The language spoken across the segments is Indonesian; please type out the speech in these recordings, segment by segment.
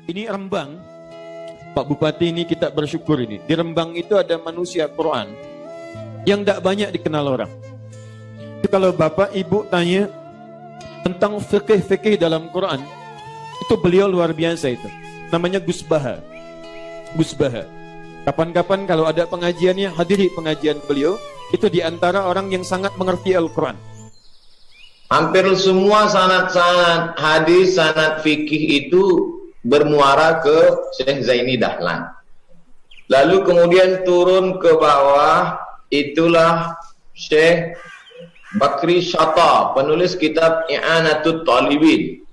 Ini Rembang, Pak Bupati, ini kita bersyukur ini. Di Rembang itu ada manusia Quran yang tidak banyak dikenal orang. Jadi kalau Bapak Ibu tanya tentang fikih-fikih dalam Quran, itu beliau luar biasa itu. Namanya Gus Baha. Gus Baha. Kapan-kapan kalau ada pengajiannya, hadiri pengajian beliau. Itu diantara orang yang sangat mengerti Al-Quran. Hampir semua sanad-sanad hadis, sanad fikih itu bermuara ke Syekh Zaini Dahlan. Lalu kemudian turun ke bawah, itulah Syekh Bakri Syata, penulis kitab I'anatut Talibin.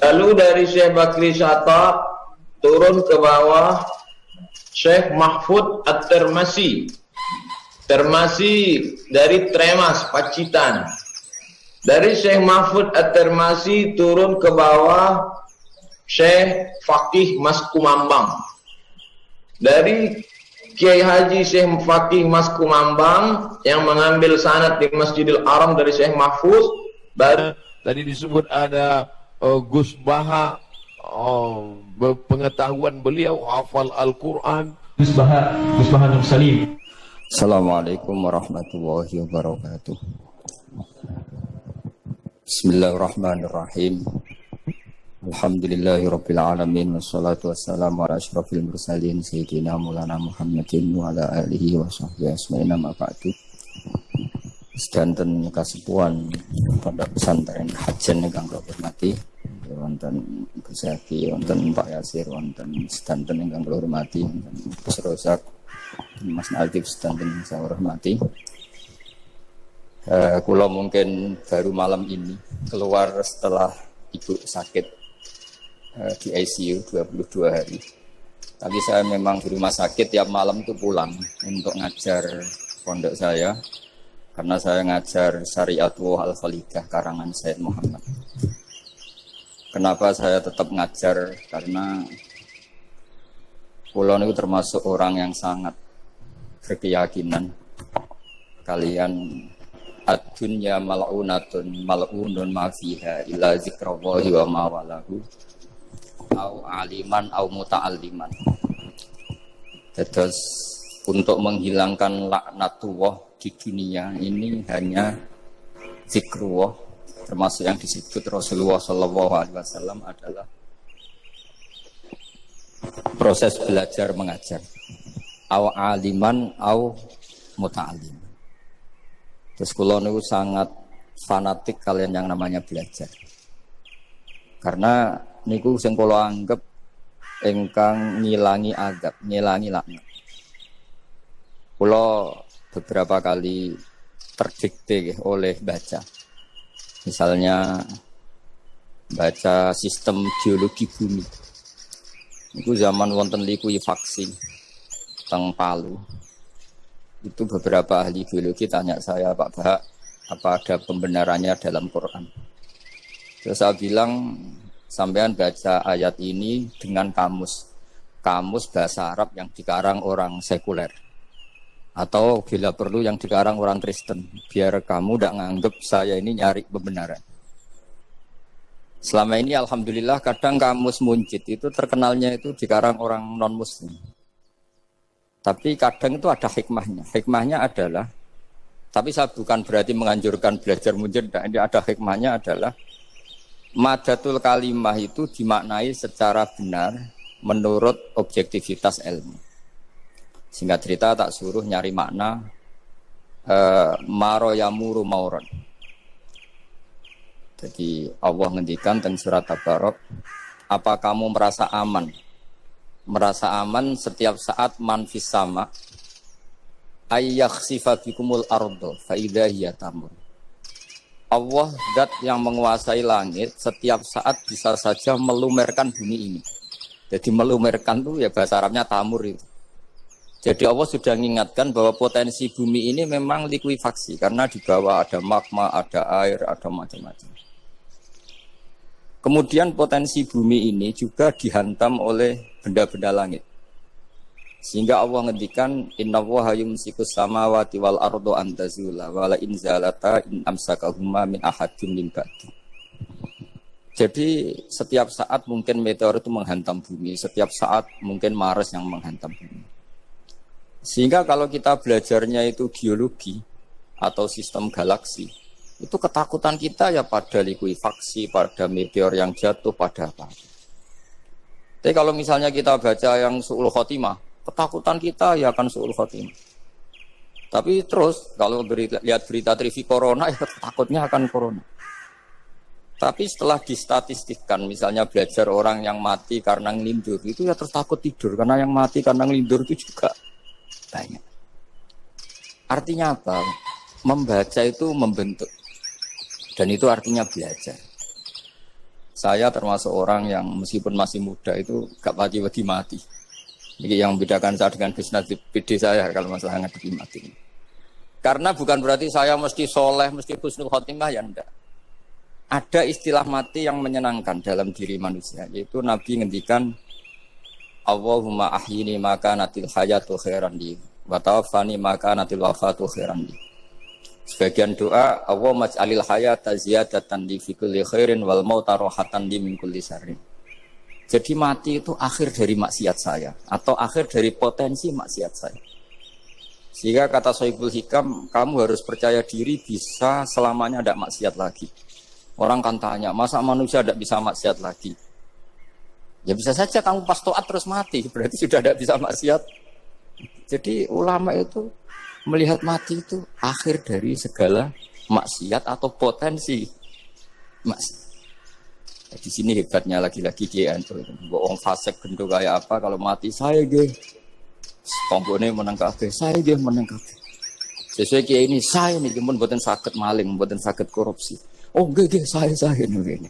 Lalu dari Syekh Bakri Syata turun ke bawah Syekh Mahfud At-Termasi. Termasi dari Tremas, Pacitan. Dari Syekh Mahfud At-Termasi turun ke bawah Syekh Fakih Mas Kumambang. Dari Kiai Haji Syekh Fakih Mas Kumambang yang mengambil sanad di Masjidil Haram dari Syekh Mahfuz. Tadi disebut ada Gus Baha, pengetahuan beliau hafal Al-Quran. Gus Baha Nur Salim. Assalamualaikum warahmatullahi wabarakatuh. Bismillahirrahmanirrahim. Alhamdulillahirabbil alamin wassalatu wassalamu ala asyrofil mursalin sayyidina Maulana Muhammadin wa ala alihi wa sahbihi ajmain amma ba'du. Sedanten kasepuhan Pondok Pesantren Hajen ingkang kula hormati, wonten Gus Zaki, wonten Pak Yasir, wonten sedanten ingkang kula hormati, Gus Rozak, Mas Nadif, sedanten saya hormati. Kula mungkin baru malam ini keluar setelah ibu sakit di ICU 22 hari. Tapi saya memang di rumah sakit tiap malam itu pulang untuk ngajar pondok saya, karena saya ngajar Syariatullah Al-Khalidah karangan Said Muhammad. Kenapa saya tetap ngajar? Karena kula niku termasuk orang yang sangat berkeyakinan kalian ad-dunya mal'unatun mal'unun ma fiha illa zikrallahi wa ma walahu au aliman au muta'alliman. Terus untuk menghilangkan laknatullah di dunia ini hanya zikrullah, termasuk yang disebut Rasulullah SAW adalah proses belajar mengajar, au aliman au muta'alliman. Terus kula niku sangat fanatik kalian yang namanya belajar. Karena niku sing kula anggap ingkang ngilangi adab, ngilangi laknat. Kula beberapa kali terdikte oleh baca. Misalnya baca sistem geologi bumi. Niku zaman wonten likuifaksi teng Palu. Itu beberapa ahli geologi tanya saya, Pak Bahak, apa ada pembenarannya dalam Quran? Terus saya bilang, sampean baca ayat ini dengan kamus bahasa Arab yang dikarang orang sekuler, atau bila perlu yang dikarang orang Kristen, biar kamu tidak nganggep saya ini nyari pembenaran. Selama ini alhamdulillah kadang kamus Munjid itu terkenalnya itu dikarang orang non-muslim. Tapi kadang itu ada hikmahnya. Hikmahnya adalah, tapi saya bukan berarti menganjurkan belajar Munjid, ini ada hikmahnya adalah madatul kalimah itu dimaknai secara benar menurut objektivitas ilmu. Singkat cerita tak suruh nyari makna maro yamuru mauron. Jadi Allah ngendikan teng surat Tabarok, apa kamu merasa aman? Merasa aman setiap saat manfis sama ayyakhsifa bikumul ardo fa idza hiya tamur. Allah zat yang menguasai langit setiap saat bisa saja melumerkan bumi ini. Jadi melumerkan itu ya bahasa Arabnya tamur itu. Jadi Allah sudah mengingatkan bahwa potensi bumi ini memang likuifaksi karena di bawah ada magma, ada air, ada macam-macam. Kemudian potensi bumi ini juga dihantam oleh benda-benda langit. Sehingga Allah ngendikan innallaha yumsikus samawati wal ardo an tazula wa la in zalata in amsakahuma min ahadin min ba'di. Jadi setiap saat mungkin meteor itu menghantam bumi, setiap saat mungkin Mars yang menghantam bumi. Sehingga kalau kita belajarnya itu geologi atau sistem galaksi, itu ketakutan kita ya pada likuifaksi, pada meteor yang jatuh, pada apa. Tapi kalau misalnya kita baca yang su'ul khotimah, ketakutan kita ya akan su'ul khotimah. Tapi terus kalau lihat berita TV corona, ya takutnya akan corona. Tapi setelah distatistikkan, misalnya belajar orang yang mati karena ngelindur, itu ya terus takut tidur, karena yang mati karena ngelindur itu juga banyak. Artinya apa? Membaca itu membentuk. Dan itu artinya belajar. Saya termasuk orang yang meskipun masih muda itu gak pati-pati mati. Jadi yang membedakan saya dengan bisnis PD saya kalau masalah ngadepi mati. Karena bukan berarti saya mesti soleh, mesti husnul khotimah, ya enggak. Ada istilah mati yang menyenangkan dalam diri manusia, yaitu Nabi ngendikan Allahumma ahyini maka natil hayatu khairan li wa tawaffani maka natil wafatu khairan li. Sebagian doa Allahumma ij'alil hayata ziyadatan li fi kulli khairin wal mauta rahatan li min kulli syarrin. Jadi mati itu akhir dari maksiat saya atau akhir dari potensi maksiat saya. Sehingga kata Sohibul Hikam, kamu harus percaya diri bisa selamanya tidak maksiat lagi. Orang kan tanya, masa manusia tidak bisa maksiat lagi? Ya bisa saja kamu pas toat terus mati, berarti sudah tidak bisa maksiat. Jadi ulama itu melihat mati itu akhir dari segala maksiat atau potensi maksiat. Di sini hebatnya lagi-lagi dia itu. Bohong fasik gendut kayak apa kalau mati saya ge. Tombone menang kabeh, saya ge menang kabeh. Sesuai kiai ini saya nih mboten saged maling, mboten saged korupsi. Oh nggih saya ini.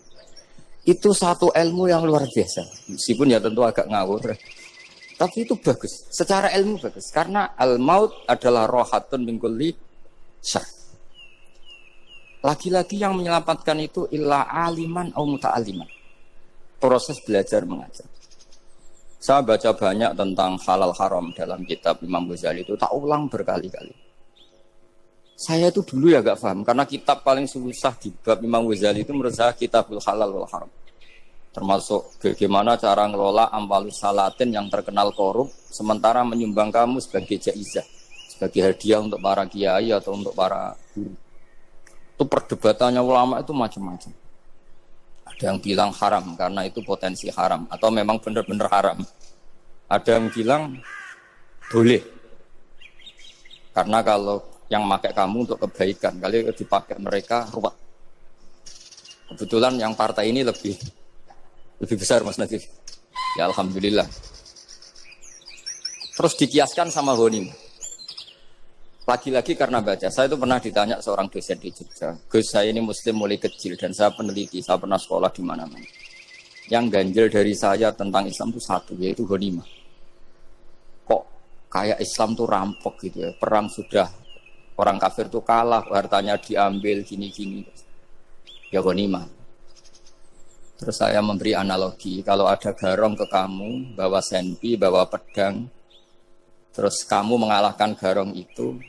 Itu satu ilmu yang luar biasa. Meskipun ya tentu agak ngawur. Tapi itu bagus. Secara ilmu bagus karena al-maut adalah rohatun min kulli syarr. Lagi-lagi yang menyelamatkan itu illa aliman au muta'aliman. Proses belajar mengajar. Saya baca banyak tentang halal haram dalam kitab Imam Ghazali itu tak ulang berkali-kali. Saya itu dulu ya gak paham karena kitab paling susah di bab Imam Ghazali itu menurut saya kitabul halal wal haram. Termasuk bagaimana cara ngelola amwalus salatin yang terkenal korup sementara menyumbang kamu sebagai jaizah, sebagai hadiah untuk para kiai atau untuk para guru. Itu perdebatannya ulama itu macam-macam. Ada yang bilang haram karena itu potensi haram atau memang benar-benar haram. Ada yang bilang boleh. Karena kalau yang pakai kamu untuk kebaikan, kali dipakai mereka ruwet. Kebetulan yang partai ini lebih besar Mas Nadif. Ya alhamdulillah. Terus dikiaskan sama ghanimah. Lagi-lagi karena baca, saya itu pernah ditanya seorang dosen di Jogja. Gus, saya ini muslim mulai kecil dan saya peneliti, saya pernah sekolah di mana-mana. Yang ganjil dari saya tentang Islam itu satu, yaitu ghanimah. Kok kayak Islam tuh rampok gitu ya, perang sudah, orang kafir tuh kalah, hartanya diambil, gini-gini. Ya ghanimah. Terus saya memberi analogi, kalau ada garong ke kamu, bawa senpi, bawa pedang, terus kamu mengalahkan garong itu,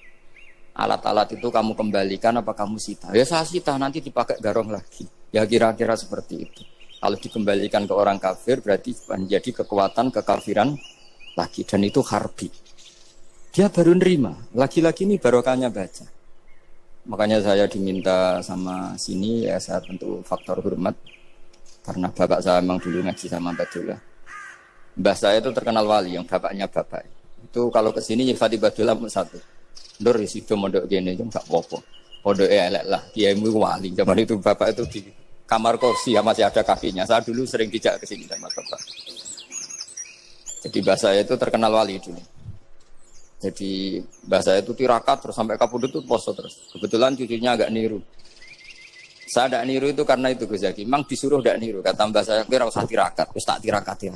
alat-alat itu kamu kembalikan apa kamu sita? Ya saya sita, nanti dipakai garong lagi. Ya kira-kira seperti itu. Kalau dikembalikan ke orang kafir berarti menjadi kekuatan kekafiran lagi. Dan itu harbi. Dia baru nerima. Lagi-lagi ini barokahnya baca. Makanya saya diminta sama sini, ya saya tentu faktor hormat. Karena bapak saya memang dulu ngaji sama Badullah. Mbah saya itu terkenal wali, yang bapaknya bapak. Itu kalau kesini nyifati Badullah satu. Ndur sido mondok gini aja enggak apa-apa. Pondok elek lah, kiaimu wali. Zaman itu bapak itu di kamar kursi ya masih ada kakinya. Saya dulu sering dijak ke sini sama bapak. Jadi mbah saya itu terkenal wali dulu. Jadi mbah saya itu tirakat terus sampai kapundhut itu poso terus. Kebetulan cucunya agak niru. Saya tidak niru itu karena itu Gus Zaki. Memang disuruh tidak niru. Kata mbah saya kira usah tirakat, terus tak tirakat ya.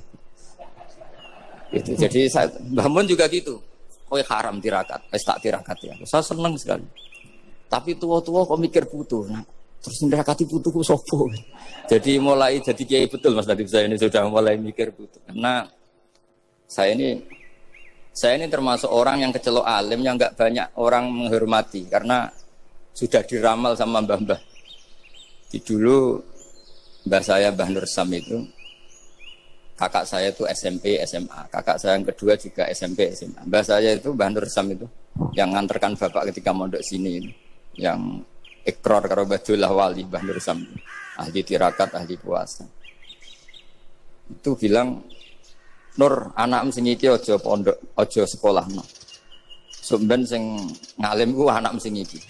Itu. Jadi saya Mbah Mun juga gitu. Kowe haram tirakat, wis tak tirakat ya. Saya seneng sekali. Tapi tua-tua kok mikir putu. Nah, terus nirakati putuku sopo. Jadi mulai jadi kiai betul Mas Nadif, saya ini sudah mulai mikir putu. Karena saya ini termasuk orang yang kecelok alim yang enggak banyak orang menghormati karena sudah diramal sama mbah-mbah. Di dulu mbah saya Mbah Nur Sam itu, kakak saya itu SMP, SMA. Kakak saya yang kedua juga SMP, SMA. Mbah saya itu Mbah Nur Sam itu yang nganterkan bapak ketika mondok sini itu. Yang ikrar karo Badullah Wali Mbah Nur Sam. Ahli tirakat, ahli puasa. Itu bilang, Nur, anak sing iki aja pondok, aja sekolahno. Sumben sing ngalim ku anak sing iki.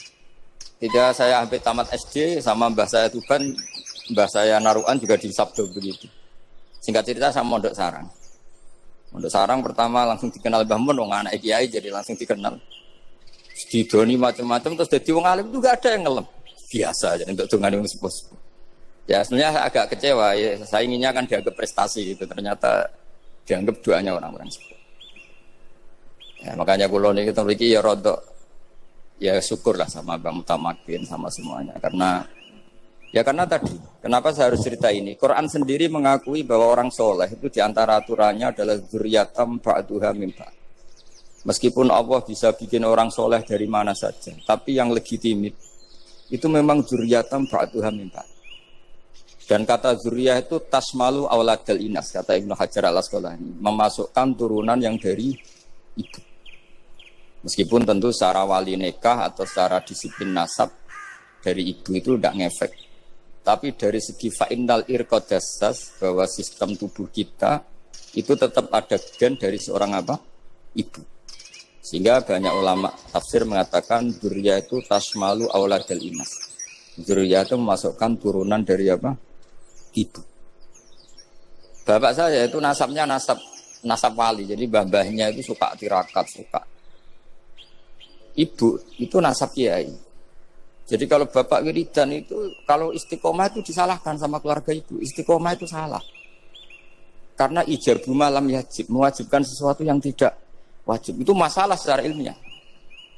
Tidak saya hampir tamat SD sama mbah saya Tuban, mbah saya Naruan juga di Sabdo begitu. Singkat cerita sama Mondok Sarang. Mondok Sarang pertama langsung dikenal Mbah Mun, wong anak kiai jadi langsung dikenal. Didoni macam-macam terus jadi wong alim itu gak ada yang ngelem. Biasa aja untuk dongane wong sepuh. Ya sebenarnya saya agak kecewa ya, saya inginnya kan dianggap prestasi gitu, ternyata dianggap doanya orang-orang sepuh. Ya makanya kula niki mriki ya rodok ya syukurlah sama Bang Mutamakin sama semuanya karena tadi kenapa saya harus cerita ini. Quran sendiri mengakui bahwa orang soleh itu diantara aturannya adalah dzurriyyatam ba'duha min ba'd. Meskipun Allah bisa bikin orang soleh dari mana saja, tapi yang legitimit itu memang dzurriyyatam ba'duha min ba'd. Dan kata dzurriyah itu tasmalu auladal inas, kata Ibnu Hajar al-Asqalani, memasukkan turunan yang dari ibu. Meskipun tentu secara wali nikah atau secara disiplin nasab dari ibu itu tidak ngefek. Tapi dari segi fa'innal irqadassas bahwa sistem tubuh kita itu tetap ada gen dari seorang apa? Ibu. Sehingga banyak ulama tafsir mengatakan dzurriyyah itu tasmalu auladal inas. Dzurriyyah itu memasukkan turunan dari apa? Ibu. Bapak saya itu nasabnya nasab wali. Jadi mbah-mbahnya itu suka tirakat, suka. Ibu itu nasab kiai. Jadi kalau bapak wiridan itu, kalau istiqomah itu disalahkan sama keluarga ibu. Istiqomah itu salah. Karena ijabu malam yajib, mewajibkan sesuatu yang tidak wajib. Itu masalah secara ilmiah.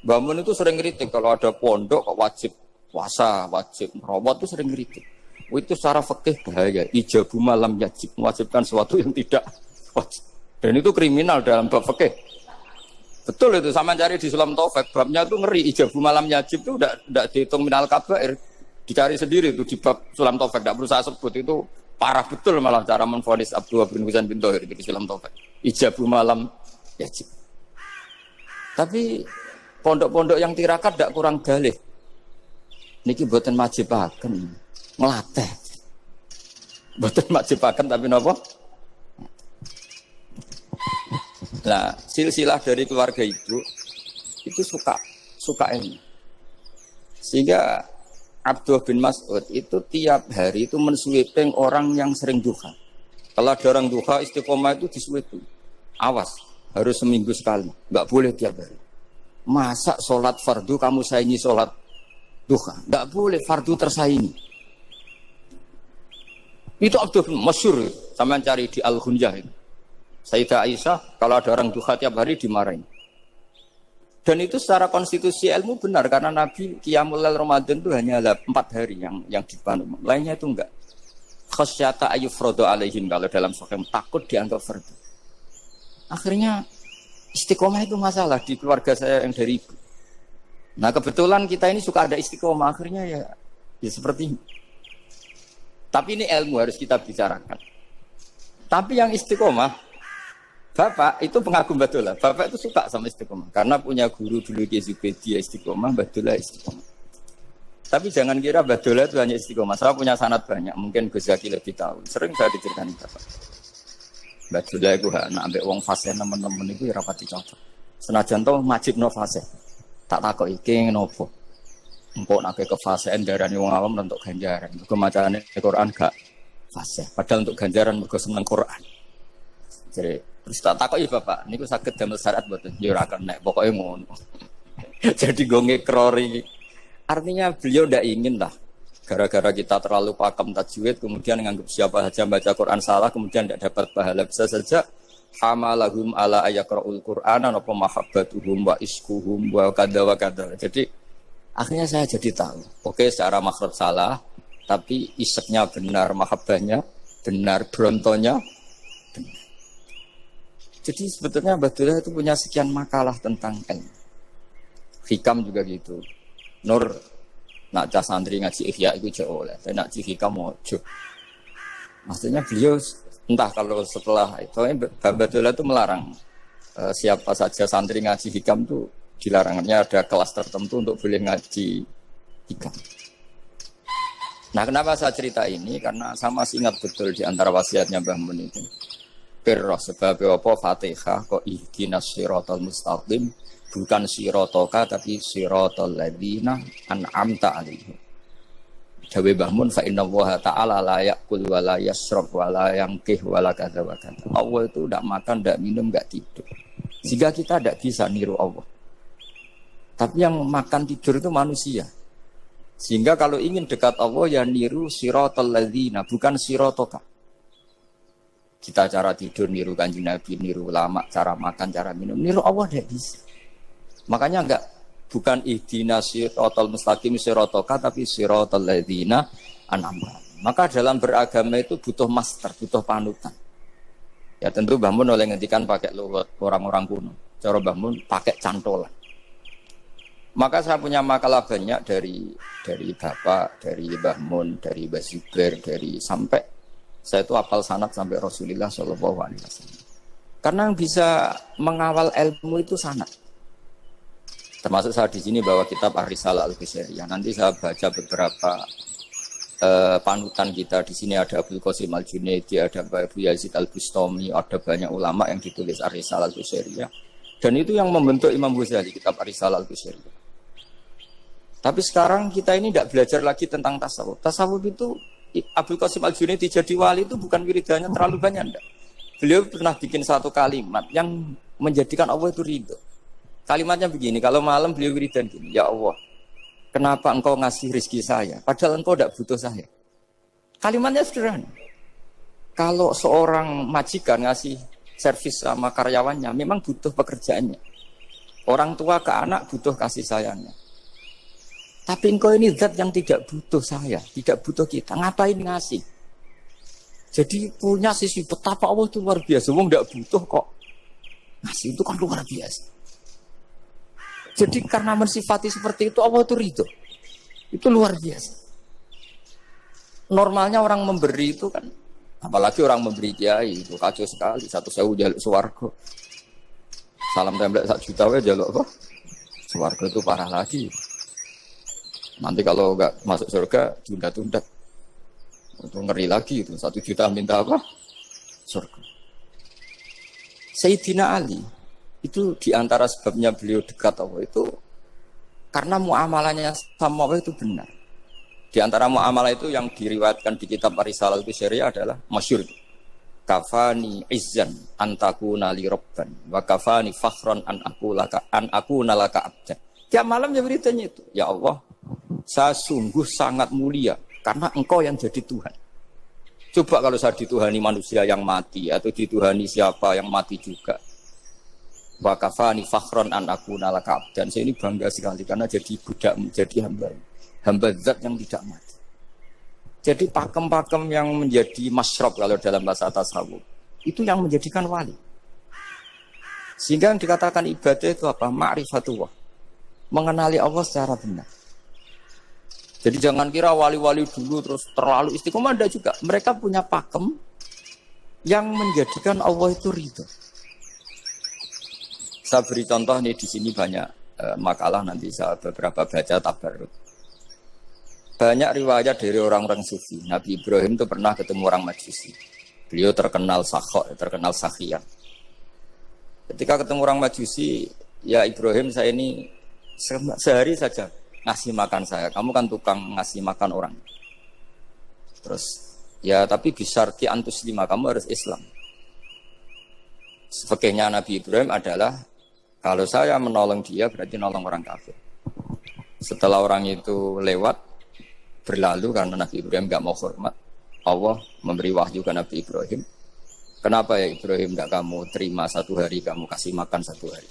Mbah Mun itu sering kritik kalau ada pondok kok wajib puasa, wajib merawat itu sering kritik. Itu secara fikih bahaya. Ijabu malam yajib, mewajibkan sesuatu yang tidak wajib. Dan itu kriminal dalam bab fikih. Betul itu, sama cari di Sulam Taufik, babnya itu ngeri, ijabu malam yajib itu tidak dihitung minal kabair, dicari sendiri itu di bab Sulam Taufik, tidak perlu saya sebut, itu parah betul malah cara menvonis Abdullah bin Husain bin Thohir di Sulam Taufik, ijabu malam yajib. Tapi pondok-pondok yang tirakat tidak kurang dalih, niki buatan majibaken, ngelatih, buatan majibaken tapi nopo. Nah, silsilah dari keluarga ibu itu suka ini. Sehingga Abdullah bin Mas'ud itu tiap hari itu mensweeping orang yang sering duha. Kalau ada orang duha istiqomah itu disweeping. Awas, harus seminggu sekali, enggak boleh tiap hari. Masa sholat fardu kamu saingi sholat duha? Enggak boleh, fardu tersaingi. Itu Abdullah bin masyhur, sama cari di Al-Ghunjah itu. Sayyidah Aisyah kalau ada orang duha tiap hari dimarahin. Dan itu secara konstitusi ilmu benar karena Nabi Qiyamul Lail Ramadan itu hanya 4 hari yang dipandu. Lainnya itu enggak. Khasyata ayyufradu alaihim kalau dalam sahih takut dianggap fardu. Akhirnya istiqomah itu masalah di keluarga saya yang dari ibu. Nah kebetulan kita ini suka ada istiqomah akhirnya ya seperti ini. Tapi ini ilmu harus kita bicarakan. Tapi yang istiqomah Bapak itu pengagum Badullah. Bapak itu suka sama istiqomah karena punya guru dulu Ki Zubedi istiqomah, Badullah istiqomah. Tapi jangan kira Badullah itu hanya istiqomah. Saya punya sanad banyak, mungkin Gus Zaki lebih tahu. Sering saya diceritakan Bapak. Badullah itu nak ambek wong fase teman-teman itu ya rapati cocok. Senajan to majibno fase. Tak takok iki ngopo. Empuk nak ke fasean darani wong awam untuk ganjaran. Mergo macane Quran gak fase. Padahal untuk ganjaran mergo seneng Quran. Jadi terus tak takoki Bapak, niku saged damel syarat mboten? Ya ora kena, pokoke ngono. Jadi go ngekrori. Artinya beliau ndak ingin lah gara-gara kita terlalu pakem tajwid kemudian nganggap siapa saja baca Quran salah kemudian tidak dapat pahala. Bisa saja hamalahum ala ayaqraul Qur'ana apa mahabbatuhum wa iskuhum wa kadza wa kadza. Jadi akhirnya saya jadi tahu. Oke, secara makhraj salah, tapi iseknya benar, mahabbahnya benar, brontonya benar. Jadi sebetulnya Badullah itu punya sekian makalah tentang ilmu. Hikam juga gitu. Nur nak cah santri ngaji ihya itu jauh oleh. Saya nak hikam mojo. Maksudnya beliau entah kalau setelah itu Babadullah itu melarang siapa saja santri ngaji hikam itu dilarangnya ada kelas tertentu untuk boleh ngaji hikam. Nah, kenapa saya cerita ini? Karena saya masih ingat betul di antara wasiatnya Mbah Mun itu. Pirroh sebab apa Fatihah kok ihdinas siratal mustaqim, bukan sirotoka tapi siratal ladzina an'amta alaihim. Dawe Mbah Mun fa inna Allaha ta'ala la ya'kul wa la yashrab wa la yanqih wa la kadza wa kadza. Allah itu enggak makan, enggak minum, enggak tidur. Sehingga kita enggak bisa niru Allah. Tapi yang makan tidur itu manusia. Sehingga kalau ingin dekat Allah ya niru siratal ladzina, bukan sirotoka. Kita cara tidur niru Kanjeng Nabi, niru ulama, cara makan, cara minum, niru Allah tidak bisa. Makanya bukan ihdinas siratal mustaqim sirotoka, tapi siratal ladzina an'amta. Maka dalam beragama itu butuh master, butuh panutan. Ya tentu Mbah Mun oleh ngendikan pakai luwet orang-orang kuno. Cara Mbah Mun pakai cantolan. Maka saya punya makalah banyak dari Bapak, dari Mbah Mun, dari Mbah Zubair, dari sampai saya itu hafal sanad sampai Rasulullah Shallallahu Alaihi Wasallam. Karena yang bisa mengawal ilmu itu sanad. Termasuk saya di sini bawa kitab Ar-Risalah Al-Qushairiyah. Nanti saya baca beberapa panutan kita. Di sini ada Abdul Qasim Al-Junaidi, ada Abu Yazid Al-Bustami, ada banyak ulama yang ditulis Ar-Risalah Al-Qushairiyah. Dan itu yang membentuk Imam Ghazali, kitab Ar-Risalah Al-Qushairiyah. Tapi sekarang kita ini tidak belajar lagi tentang tasawuf. Tasawuf itu Abdul Qasim Al-Junaidi jadi wali itu bukan wiridannya terlalu banyak. Enggak. Beliau pernah bikin satu kalimat yang menjadikan Allah itu ridho. Kalimatnya begini, kalau malam beliau wiridan gini, ya Allah, kenapa engkau ngasih rezeki saya? Padahal engkau tidak butuh saya. Kalimatnya sederhana. Kalau seorang majikan ngasih servis sama karyawannya, memang butuh pekerjaannya. Orang tua ke anak butuh kasih sayangnya. Tapi engkau ini zat yang tidak butuh saya, tidak butuh kita. Ngapain ngasih? Jadi punya sisi betapa Allah itu luar biasa. Wong tidak butuh kok. Ngasih itu kan luar biasa. Jadi karena mensifati seperti itu Allah itu ridho. Itu luar biasa. Normalnya orang memberi itu kan, apalagi orang memberi kiai itu kacau sekali. 1.000 jaluk swarga. Salam template 1 juta wae jaluk apa? Swarga itu parah lagi. Nanti kalau enggak masuk surga, tunda-tunda. Itu ngeri lagi itu. 1 juta minta apa? Surga. Sayyidina Ali, itu diantara sebabnya beliau dekat Allah itu karena muamalahnya sama Allah itu benar. Di antara muamalah itu yang diriwayatkan di kitab Ar-Risalah Al-Qushairiyah adalah masyhur. Kafani izzan antakuna li rabban wa kafani fakhran an akuna laka abdan. Tiap malam ya beritanya itu. Ya Allah, saya sungguh sangat mulia karena engkau yang jadi Tuhan. Coba kalau saya dituhani manusia yang mati atau dituhani siapa yang mati juga. Wa kafani fakhran an akuna laka abdan. Saya ini bangga sekali karena jadi budak, menjadi hamba zat yang tidak mati. Jadi pakem-pakem yang menjadi masyrab kalau dalam bahasa tasawuf itu yang menjadikan wali. Sehingga yang dikatakan ibadah itu apa? Ma'rifatullah. Mengenali Allah secara benar. Jadi jangan kira wali-wali dulu terus terlalu istiqomah, ada juga. Mereka punya pakem yang menjadikan Allah itu ridho. Saya beri contoh nih di sini banyak makalah nanti saya beberapa baca tabarruk. Banyak riwayat dari orang-orang sufi. Nabi Ibrahim itu pernah ketemu orang Majusi. Beliau terkenal sakhok, terkenal sakhiyan. Ketika ketemu orang Majusi, ya Ibrahim saya ini sehari saja ngasih makan saya. Kamu kan tukang ngasih makan orang. Terus, ya tapi bisyarti antus lima, kamu harus Islam. Fakihnya Nabi Ibrahim adalah kalau saya menolong dia berarti nolong orang kafir. Setelah orang itu lewat berlalu karena Nabi Ibrahim gak mau hormat, Allah memberi wahyu ke Nabi Ibrahim. Kenapa ya Ibrahim gak kamu terima 1 hari, kamu kasih makan 1 hari?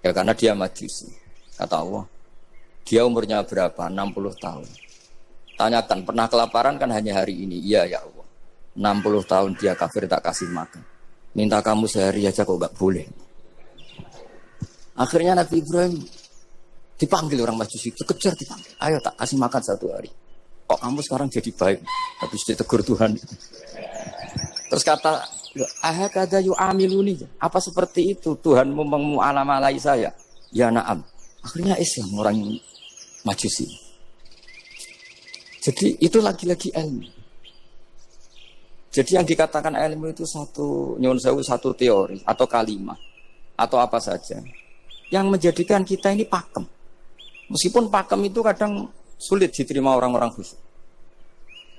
Ya karena dia Majusi. Kata Allah, dia umurnya berapa? 60 tahun. Tanyakan, pernah kelaparan kan hanya hari ini? Iya ya Allah. 60 tahun dia kafir tak kasih makan. Minta kamu sehari aja kok gak boleh. Akhirnya Nabi Ibrahim dipanggil orang Majusi, kejar dipanggil. Ayo tak kasih makan 1 hari. kok kamu sekarang jadi baik? Habis ditegur Tuhan. Terus kata, ahakadha yu'amiluni. Apa seperti itu Tuhanmu mengu'alamalai saya? Ya na'am. Akhirnya Islam orang Majusi. Jadi itu lagi-lagi ilmu. Jadi yang dikatakan ilmu itu satu teori atau kalimat atau apa saja yang menjadikan kita ini pakem. Meskipun pakem itu kadang sulit diterima orang-orang khusyuk.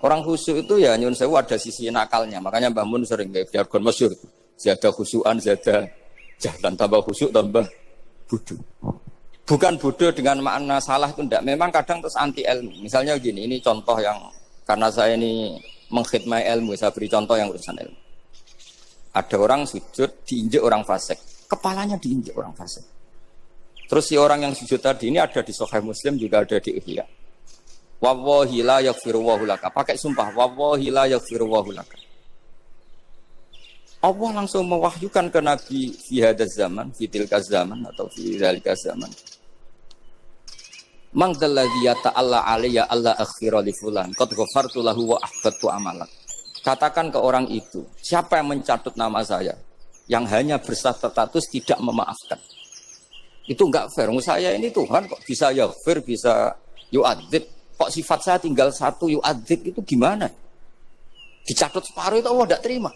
Orang khusyuk itu ya nyun sewu ada sisi nakalnya. Makanya Mbah Mun sering kayak jargon masyhur. Zada khusyuan, zada jahlan, tambah khusyuk tambah bodoh. Bukan bodoh dengan makna salah itu enggak. Memang kadang terus anti ilmu. Misalnya gini, ini contoh yang karena saya ini mengkhidmati ilmu, saya beri contoh yang urusan ilmu. Ada orang sujud diinjek orang fasik, kepalanya diinjek orang fasik. Terus si orang yang sujud tadi ini ada di Sahih Muslim, juga ada di Ihya. Wallahi la yaghfirullahu laka. Pakai sumpah, wallahi la yaghfirullahu laka. Allah langsung mewahyukan ke Nabi fi hadzal zaman, fi tilka zaman atau fi dzalika zaman. Man dzalladzi yata'alla alayya alla akhira li fulan qad ghafartu lahu wa ahbattu amalak. Katakan ke orang itu, siapa yang mencatut nama saya yang hanya berstatus tidak memaafkan. Itu enggak fair. Saya ini Tuhan kok bisa yaghfir, bisa yu'adzib. Kok sifat saya tinggal satu yu'adzib itu gimana? Dicatut separuh itu Allah enggak terima.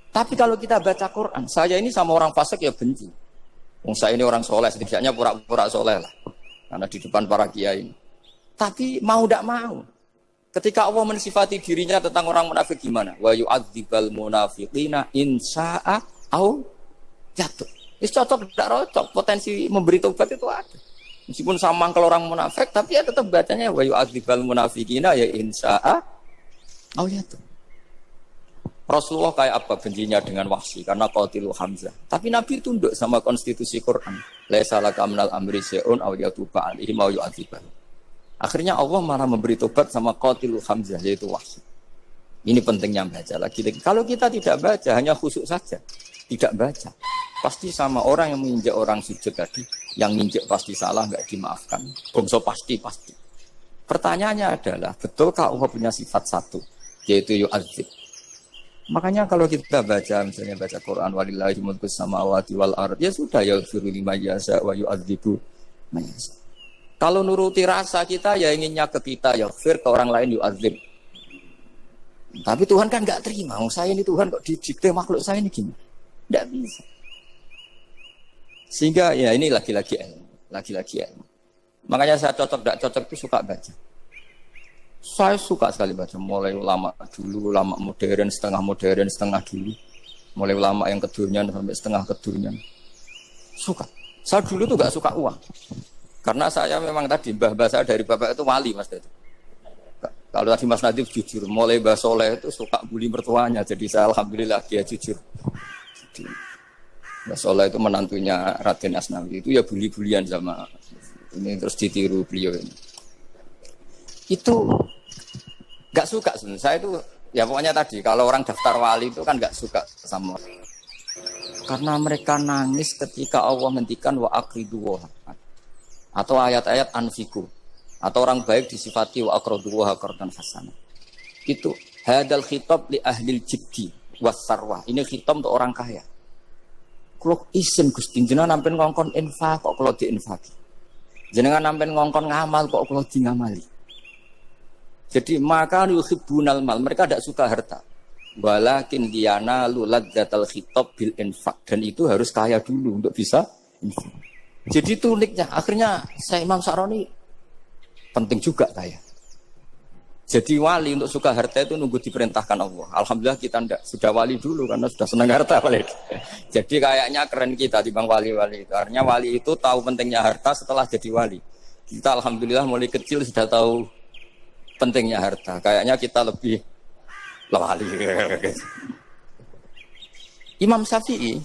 Tapi kalau kita baca Quran, saya ini sama orang fasik ya benci. Saya ini orang soleh, setidaknya pura-pura soleh lah. Karena di depan para kiai. Tapi mau tidak mau. Ketika Allah mensifati dirinya tentang orang munafik gimana? Wa yu'adzibal munafiqina insya'a au jatuh. Ini cocok, tidak cocok. Potensi memberi tobat itu ada. Meskipun sama kalau orang munafik, tapi ya tetap bacanya wa yu'adzibal munafiqina ya insya'a au jatuh. Rasulullah kayak apa bencinya dengan Wahsy karena qatilu Hamzah. Tapi Nabi tunduk sama konstitusi Quran. Laisa laka minal amri syai'un aw yatuba alaihim aw yu'adzibah. Akhirnya Allah malah memberi tobat sama qatilu Hamzah yaitu Wahsy. Ini pentingnya baca lagi. Kalau kita tidak baca hanya khusyuk saja, tidak baca, pasti sama orang yang menginjak orang sujud tadi, yang menginjak pasti salah enggak dimaafkan. Bongso pasti. Pertanyaannya adalah, betulkah Allah punya sifat satu yaitu yu'adzib? Makanya kalau kita baca, misalnya baca Quran, walillahi mulkus samawati wal ard, ya sudah, yaghfiru liman yasha wa yu'adzibu man yasha. Kalau nuruti rasa kita, ya inginnya ke kita, yaghfir, ke orang lain yu'adzib. Tapi Tuhan kan enggak terima. Saya ini Tuhan kok didikte makhluk saya ini gimana? Enggak bisa. Sehingga ya ini lagi-lagi ilmu. Makanya saya cocok, enggak cocok itu suka baca. Saya suka sekali baca, mulai ulama dulu, ulama modern, setengah dulu. Mulai ulama yang kedunian sampai setengah kedunian. Suka. Saya dulu tuh gak suka uang. Karena saya memang tadi, mbah saya dari bapak itu wali mas. Kalau tadi Mas Nadif jujur, mulai Mbah Soleh itu suka bully mertuanya. Jadi saya alhamdulillah dia jujur. Jadi, Mbah Soleh itu menantunya Raden Asnawi. Itu ya bully-bulian sama ini, terus ditiru beliau ini. Itu gak suka sebenarnya. Saya itu ya pokoknya tadi kalau orang daftar wali itu kan gak suka sama karena mereka nangis ketika Allah menghentikan wa aqridu atau ayat-ayat anfiku atau orang baik disifati wa aqridu qardan hasanah. Itu hadal khitab li ahlil jiddi was sarwah. Ini khitab untuk orang kaya. Kalau isin Gusti jenengan nampen ngongkon infak kok kalau diinfaki. Jenengan nampen ngongkon ngamal kok kalau di ngamali. Jadi maka yuhibbunal mal, mereka tidak suka harta. Walakin diana luladzatal khitab bil infak, dan itu harus kaya dulu untuk bisa infak. Jadi itu uniknya. Akhirnya saya Imam Sa'roni penting juga kaya. Jadi wali untuk suka harta itu nunggu diperintahkan Allah. Alhamdulillah kita tidak, sudah wali dulu karena sudah senang harta balik. Jadi kayaknya keren kita dibanding wali-wali itu. Akhirnya wali itu tahu pentingnya harta setelah jadi wali. Kita alhamdulillah mulai kecil sudah tahu pentingnya harta. Kayaknya kita lebih wali. Imam Syafi'i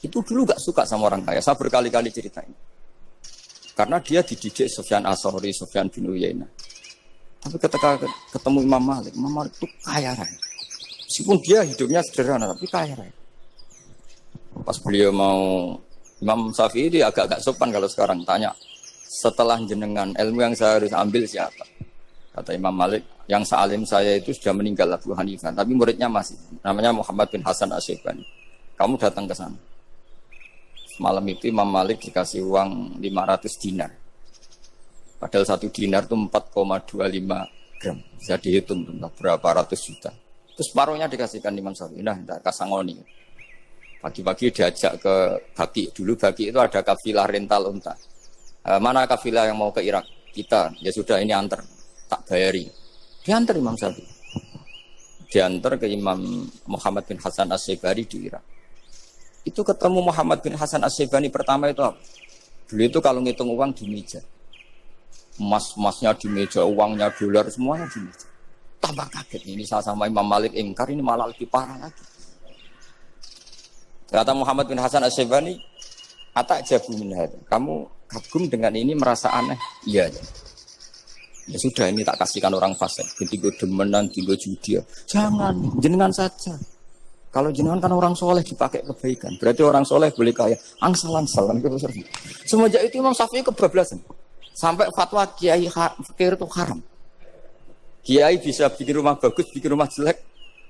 itu dulu gak suka sama orang kaya. Saya berkali-kali ceritain. Karena dia dididik Sufyan As-Tsauri, Sufyan bin Uyainah. Tapi ketika ketemu Imam Malik itu kaya raya. Meskipun dia hidupnya sederhana, tapi kaya raya. Pas beliau mau, Imam Syafi'i dia agak-agak sopan kalau sekarang tanya, setelah jenengan ilmu yang saya harus ambil siapa? Kata Imam Malik, yang sealim saya itu sudah meninggal Abu Hanifah, tapi muridnya masih, namanya Muhammad bin Hasan Asy-Syaibani. Kamu datang ke sana. Malam itu Imam Malik dikasih uang 500 dinar. Padahal 1 dinar itu 4,25 gram. Bisa dihitung berapa ratus juta. Terus separuhnya dikasihkan Imam Syafi'i. Nah, kasangoni. Pagi-pagi diajak ke Baki. Dulu Baki itu ada kafilah rental unta. Mana kafilah yang mau ke Irak? Kita. Ya sudah, ini antar. Tak bayari. Diantar Imam Syafi'i. Diantar ke Imam Muhammad bin Hasan Asy-Syaibani di Irak. Itu ketemu Muhammad bin Hasan Asy-Syaibani pertama itu apa? Dulu itu kalau ngitung uang di meja. Emas-emasnya di meja, uangnya dolar, semuanya di meja. Tambah kaget. Ini saya sama Imam Malik ingkar, ini malah lebih parah lagi. Kata Muhammad bin Hasan Asy-Syaibani, "Atak jabu min hadza." Kamu kagum dengan ini, merasa aneh? Iya. Ya sudah, ini tak kasihkan orang fasik. Tiga demenan, tiga judi. Jangan, jenengan saja. Kalau jenengan kan orang soleh dipakai kebaikan. Berarti orang soleh boleh kaya. Angsal-angsal. Semenjak itu Imam Syafi'i kebablasan. Sampai fatwa kiai fakir itu haram. Kiai bisa bikin rumah bagus, bikin rumah jelek.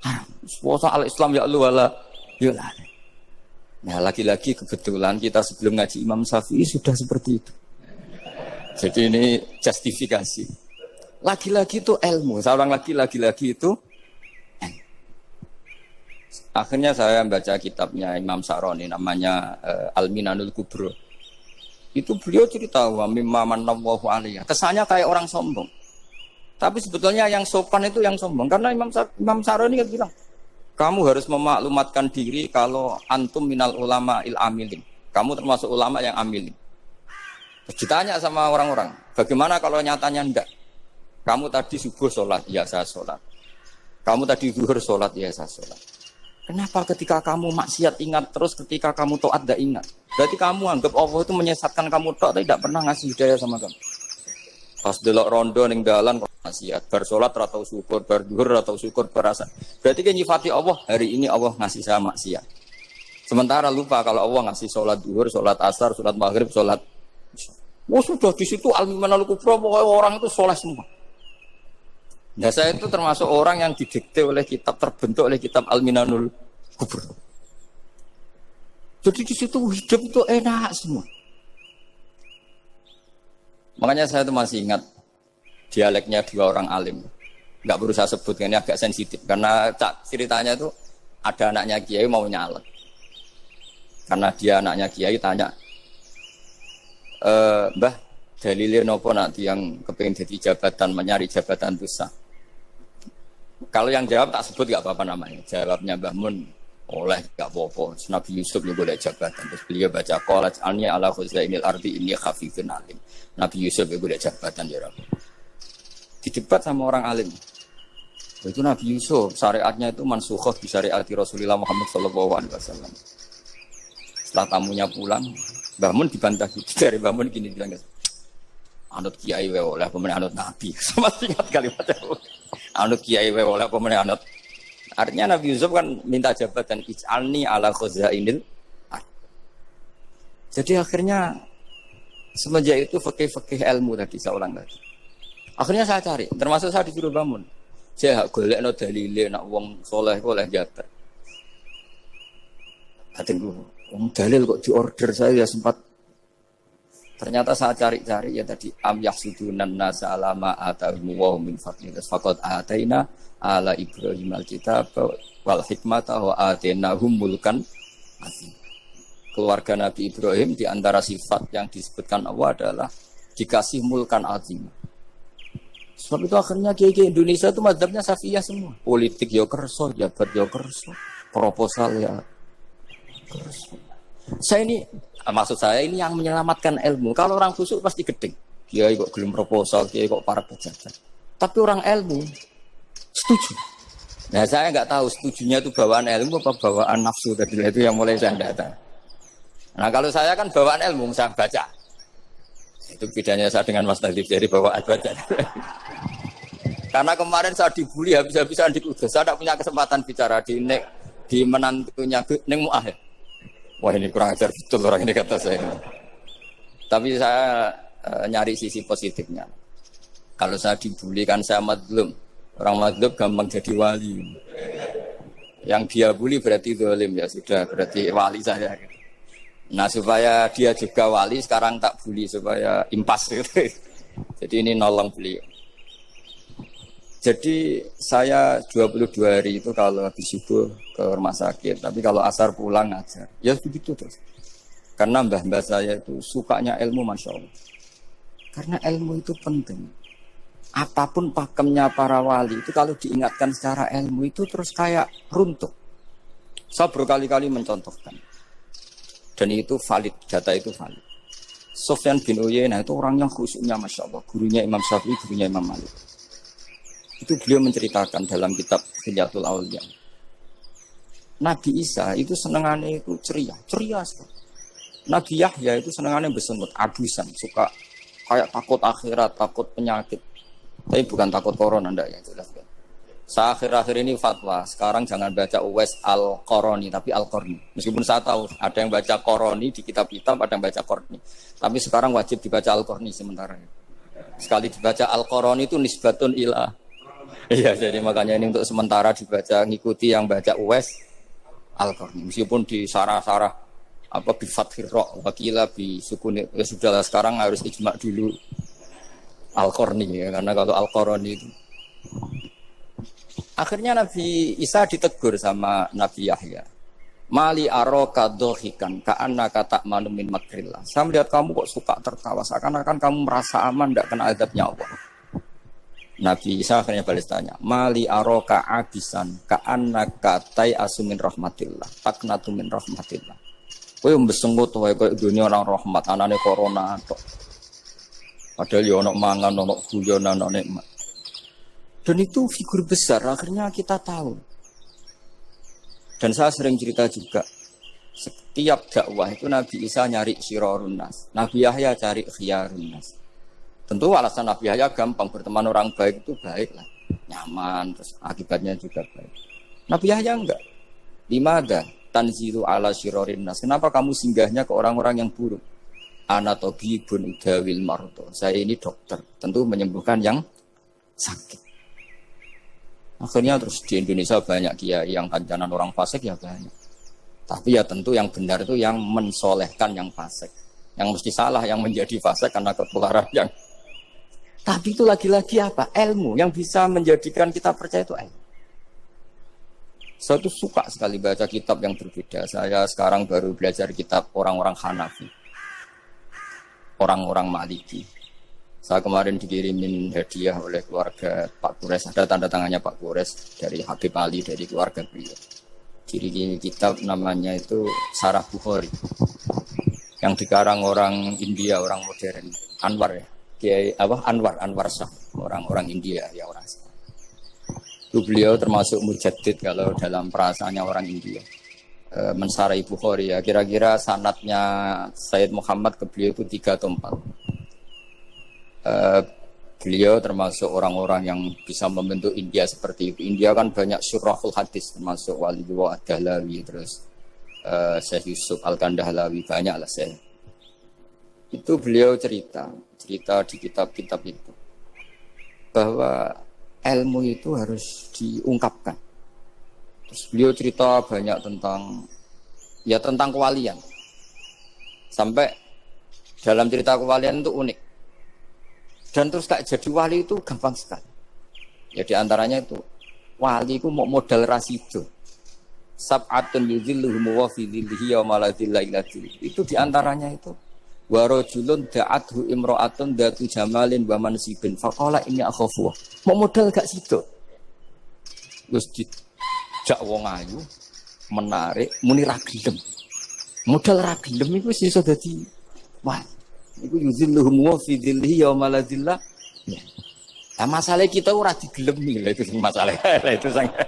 Haram. Puasa al-Islam ya Allah wala yullah. Nah, lagi-lagi kebetulan kita sebelum ngaji Imam Syafi'i sudah seperti itu. Jadi ini justifikasi. Lagi-lagi itu ilmu. Seorang lagi-lagi itu akhirnya saya baca kitabnya Imam Sa'roni namanya Al-Minanul Kubro. Itu beliau cerita wa mimma manallahu alaihi. Kesannya kayak orang sombong. Tapi sebetulnya yang sopan itu yang sombong. Karena Imam Sa'roni kan bilang, kamu harus memaklumatkan diri kalau antum minal ulama il amilin. Kamu termasuk ulama yang amilin. Terus ditanya sama orang-orang, bagaimana kalau nyatanya enggak? Kamu tadi subuh sholat, ya saya sholat. Kamu tadi zuhur sholat, ya saya sholat. Kenapa ketika kamu maksiat ingat terus, ketika kamu taat tidak ingat? Berarti kamu anggap Allah itu menyesatkan kamu tok, tapi tidak pernah ngasih hidayah sama kamu. Pas delok rondo ning dalan kok maksiat, bar salat atau syukur, bar zuhur atau syukur berasa. Berarti kan nyifati Allah, hari ini Allah ngasih saya maksiat. Sementara lupa kalau Allah ngasih salat zuhur, salat asar, salat maghrib, salat. Oh sudah di situ al-minanul kubro, pokoknya orang itu soleh semua. Nah saya itu termasuk orang yang didikte oleh kitab, terbentuk oleh kitab Al-Minanul Kubro. Jadi di situ hidup itu enak semua. Makanya saya itu masih ingat dialeknya dua orang alim. Nggak perlu saya sebut, ini agak sensitif. Karena ceritanya itu ada anaknya kiai mau nyalek. Karena dia anaknya kiai tanya, Mbah, dalilnya nopo nanti yang kepingin jadi jabatan, mencari jabatan itu sah. Kalau yang jawab tak sebut gak apa-apa namanya. Jawabnya Mbah Mun, oleh gak apa-apa. Nabi Yusuf juga boleh jabatan. Terus beliau baca qalat anni ala khuzainil ardi inni khafifun alim. Nabi Yusuf juga boleh jabatan ya Rabbi. Didebat sama orang alim. Itu Nabi Yusuf syariatnya itu mansukhah bi syariati Rasulullah Muhammad sallallahu alaihi wasallam. Setelah tamunya pulang, Mbah Mun dibantah gitu. Dari Mbah Mun gini bilang, anut kiai wae oleh pemenang anut nabi. Sama ingat kalimatnya. Anut kiai wae oleh pemenang anut. Artinya Nabi Yusuf kan minta jabatan ij'alni ala khuzainil. Jadi akhirnya semenjak itu fikih-fikih ilmu tadi saya ulang lagi. Akhirnya saya cari, termasuk saya disuruh bangun. Saya golekno dalile nak wong saleh kok oleh jabat. Hatiku, wong dalil kok diorder saya ya sempat. Ternyata saya cari-cari ya tadi am yahsudunan nasa alama atahum wa min fadli faqad ataina ala Ibrahim alkitab wal hikmata wa atainahum mulkan azim. Keluarga Nabi Ibrahim di antara sifat yang disebutkan Allah adalah dikasih mulkan azim. Sebab itu akhirnya kiai Indonesia itu mazhabnya Syafi'iyah semua. Politik ya kerso, jabat ya kerso, proposal ya kerso. Saya ini maksud saya ini yang menyelamatkan ilmu. Kalau orang busuk pasti gedeng. Kiai kok gelem proposal, kiai kok para pejabat. Tapi orang ilmu setuju. Nah saya nggak tahu setujunya itu bawaan ilmu apa bawaan nafsu tadi itu yang mulai saya data. Nah kalau saya kan bawaan ilmu saya baca. Itu bedanya saya dengan Mas Nadif dari bawaan baca. Karena kemarin saya dibully habis-habisan di Kudus. Saya tidak punya kesempatan bicara di menantunya Neng Mu'ah. Wah ini kurang ajar betul orang ini kata saya. Tapi saya nyari sisi positifnya. Kalau saya dibully kan saya madlum. Orang madlum gampang jadi wali. Yang dia bully berarti zalim, ya sudah berarti wali saya. Nah supaya dia juga wali sekarang tak bully supaya impas gitu. Jadi ini nolong beliau. Jadi saya 22 hari itu kalau habis subuh ke rumah sakit, tapi kalau asar pulang ngajar. Ya begitu terus. Karena mbah-mbah saya itu sukanya ilmu, Masya Allah. Karena ilmu itu penting. Apapun pakemnya para wali itu kalau diingatkan secara ilmu itu terus kayak runtuh. Saya berkali-kali mencontohkan. Dan itu valid, data itu valid. Sufyan bin Uyainah itu orang yang khusyuknya Masya Allah. Gurunya Imam Syafi'i, gurunya Imam Malik. Itu beliau menceritakan dalam kitab Hilyatul Auliya. Nabi Isa itu senengannya itu ceria sekali. Nabi Yahya itu senengannya bersemut, adusan, suka kayak takut akhirat, takut penyakit. Tapi bukan takut corona, enggak ya jelas. Saya akhir-akhir ini fatwa, sekarang jangan baca Uwais Al-Qarani, tapi Al-Qarni. Meskipun saya tahu ada yang baca Qarani di kitab-kitab, ada yang baca Qarni. Tapi sekarang wajib dibaca Al-Qarni sementara. Sekali dibaca Al-Qarani itu nisbatun ila. Iya, jadi makanya ini untuk sementara dibaca, ngikuti yang baca Uwais Al-Qarni. Meskipun di sarah-sarah apa bi fathir ra wakila bi sukun, ya sudahlah sekarang harus ijma dulu Al-Qarni ya, karena kalau Al-Qarani itu akhirnya Nabi Isa ditegur sama Nabi Yahya. Mali aroka dohikan ka'anna kata manumin makrillah. Saya melihat kamu kok suka tertawa, seakan-akan kamu merasa aman tidak kena azabnya Allah. Nabi Isa akhirnya balas tanya, Mali aroka abisan ka'anna katai asumin rahmatillah taknatu min rahmatillah. Kowe mbesengut wae koyo dunia orang rahmat, anane corona tok. Padahal ya ono mangan, ono guyon, ono nikmat. Dan itu figur besar, akhirnya kita tahu. Dan saya sering cerita juga, setiap dakwah itu Nabi Isa nyari syirarun nas, Nabi Yahya cari khiyarun nas. Tentu alasan Nabi Yahya gampang, berteman orang baik itu baik lah, nyaman, terus akibatnya juga baik. Nabi Yahya enggak. Limada tanzilu ala syirarin nas. Kenapa kamu singgahnya ke orang-orang yang buruk? Ana tabibun udawil mardo. Saya ini dokter, tentu menyembuhkan yang sakit. Akhirnya terus di Indonesia banyak kiai yang kancanan orang fasik ya banyak. Tapi ya tentu yang benar itu yang mensolehkan yang fasik. Yang mesti salah yang menjadi fasik karena ketularan yang. Tapi itu lagi-lagi apa? Ilmu yang bisa menjadikan kita percaya itu ilmu. Saya tuh suka sekali baca kitab yang berbeda. Saya sekarang baru belajar kitab orang-orang Hanafi, orang-orang Maliki. Saya kemarin dikirimin hadiah oleh keluarga Pak Kures. Ada tanda tangannya Pak Kures dari Habib Ali, dari keluarga beliau. Ciri kitab namanya itu Sarah Bukhari, yang dikarang orang India, orang modern. Anwar ya, Kiai apa Anwar Shah, orang-orang India ya orang. Itu beliau termasuk mujaddid kalau dalam perasaannya orang India. Mensarai Bukhari ya, kira-kira sanadnya Sayyid Muhammad ke beliau itu 3 atau 4. Beliau termasuk orang-orang yang bisa membentuk India seperti itu. India kan banyak syurahul hadis, termasuk Waliullah Ad-Dahlawi, terus Syekh Yusuf Al-Kandahlawi, banyak lah saya. Itu beliau cerita di kitab-kitab itu bahwa ilmu itu harus diungkapkan. Terus beliau cerita banyak tentang kewalian. Sampai dalam cerita kewalian itu unik. Dan terus tak jadi wali itu gampang sekali. Ya diantaranya itu wali itu mau modal rasido. Sab'atun yudhilluhum wa fi dhillihi yawma la dhilla illa dhilluh. Itu diantaranya itu wa rajulun da'athu imra'atun datu jamalin wa mansibin faqala inni akhafu. Mau modal gak sido. Wis dijak wong ayu menarik muni ra gelem. Modal ra gelem iku iso dadi wali. Iku yuzilluhum wa fi dhillihi yauma la dhilla. Ya. Nah, masalah kita ora digelemi lah itu masalah. Itu sangat.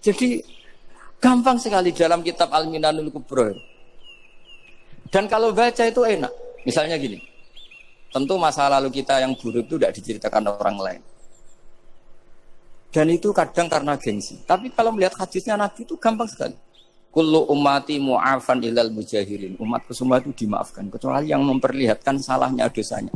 Jadi gampang sekali dalam kitab Al-Minanul Kubra. Dan kalau baca itu enak. Misalnya gini. Tentu masa lalu kita yang buruk itu tidak diceritakan orang lain. Dan itu kadang karena gengsi. Tapi kalau melihat hadisnya Nabi itu gampang sekali. Kullu ummati mu'afan ilal mujahirin. Umatku semua itu dimaafkan kecuali yang memperlihatkan salahnya dosanya.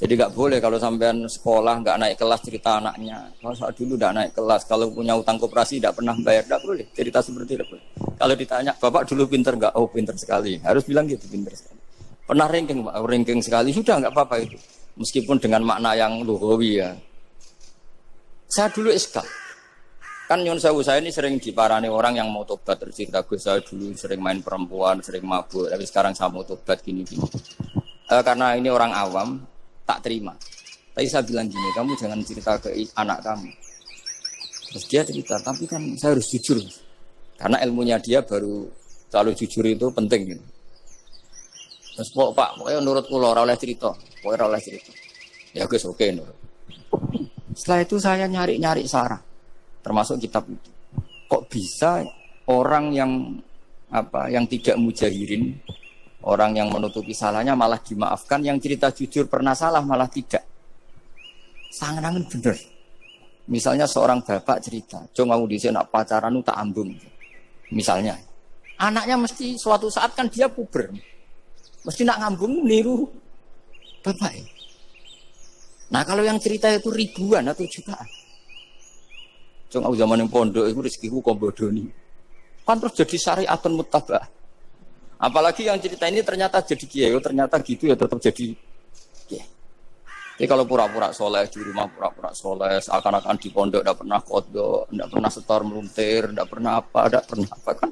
Jadi nggak boleh kalau sampean sekolah nggak naik kelas cerita anaknya. Kalau saat dulu nggak naik kelas, kalau punya utang koperasi nggak pernah bayar, nggak boleh cerita seperti itu. Kalau ditanya bapak dulu pinter nggak? Oh pinter sekali. Harus bilang gitu pinter sekali. Pernah ranking pak? Ranking sekali sudah nggak apa-apa itu. Meskipun dengan makna yang lughawi ya. Saya dulu eskal. Kan nyun sewu saya ini sering diparani orang yang mau tobat cerita gue saya dulu sering main perempuan, sering mabuk, tapi sekarang saya mau tobat gini-gini. Karena ini orang awam tak terima. Tapi saya bilang gini, kamu jangan cerita ke anak kamu. Terus dia cerita, tapi kan saya harus jujur. Karena ilmunya dia baru selalu jujur itu penting gitu. Terus Pak, pokoknya nurut kula ora oleh cerita, pokoknya ora oleh cerita. Ya guys, oke nurut. Setelah itu saya nyari-nyari sarah. Termasuk kitab itu. Kok bisa orang yang yang tidak mujahirin, orang yang menutupi salahnya malah dimaafkan, yang cerita jujur pernah salah malah tidak. Sangat-sangat bener. Misalnya seorang bapak cerita, "Cung aku dhisik nak pacaran tak ambung." Misalnya, anaknya mesti suatu saat kan dia puber. Mesti nak ngambung niru bapak. Nah, kalau yang cerita itu ribuan atau jutaan. Cung aku zaman yang pondok itu rezekiku kok bodoni. Kan terus jadi syariatun muttaba'ah. Apalagi yang cerita ini ternyata jadi kiai, ternyata gitu ya tetap jadi kiai. Jadi kalau pura-pura soleh di rumah pura-pura soleh, seakan-akan di pondok tidak pernah kodok, tidak pernah setor meluntir, tidak pernah apa kan?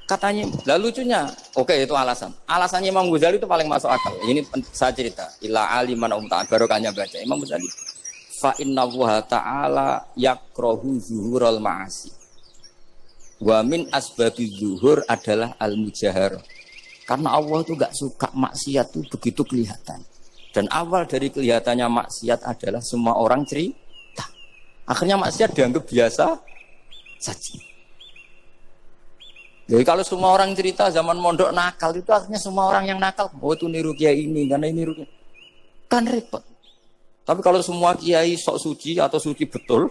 Katanya, lah lucunya, oke itu alasan. Alasannya Imam Ghazali itu paling masuk akal. Ini saya cerita, ila aliman barokahnya baca Imam Ghazali. Fa inna Allaha ta'ala yakrahu zuhurul ma'asi. Wa min asbabi zuhur adalah al-mujahar. Karena Allah itu gak suka maksiat itu begitu kelihatan. Dan awal dari kelihatannya maksiat adalah semua orang cerita. Akhirnya maksiat dianggap biasa saja. Jadi kalau semua orang cerita zaman mondok nakal itu akhirnya semua orang yang nakal. Oh itu niru kiai ini, karena ini niru kiai. Kan repot. Tapi kalau semua kiai sok suci atau suci betul,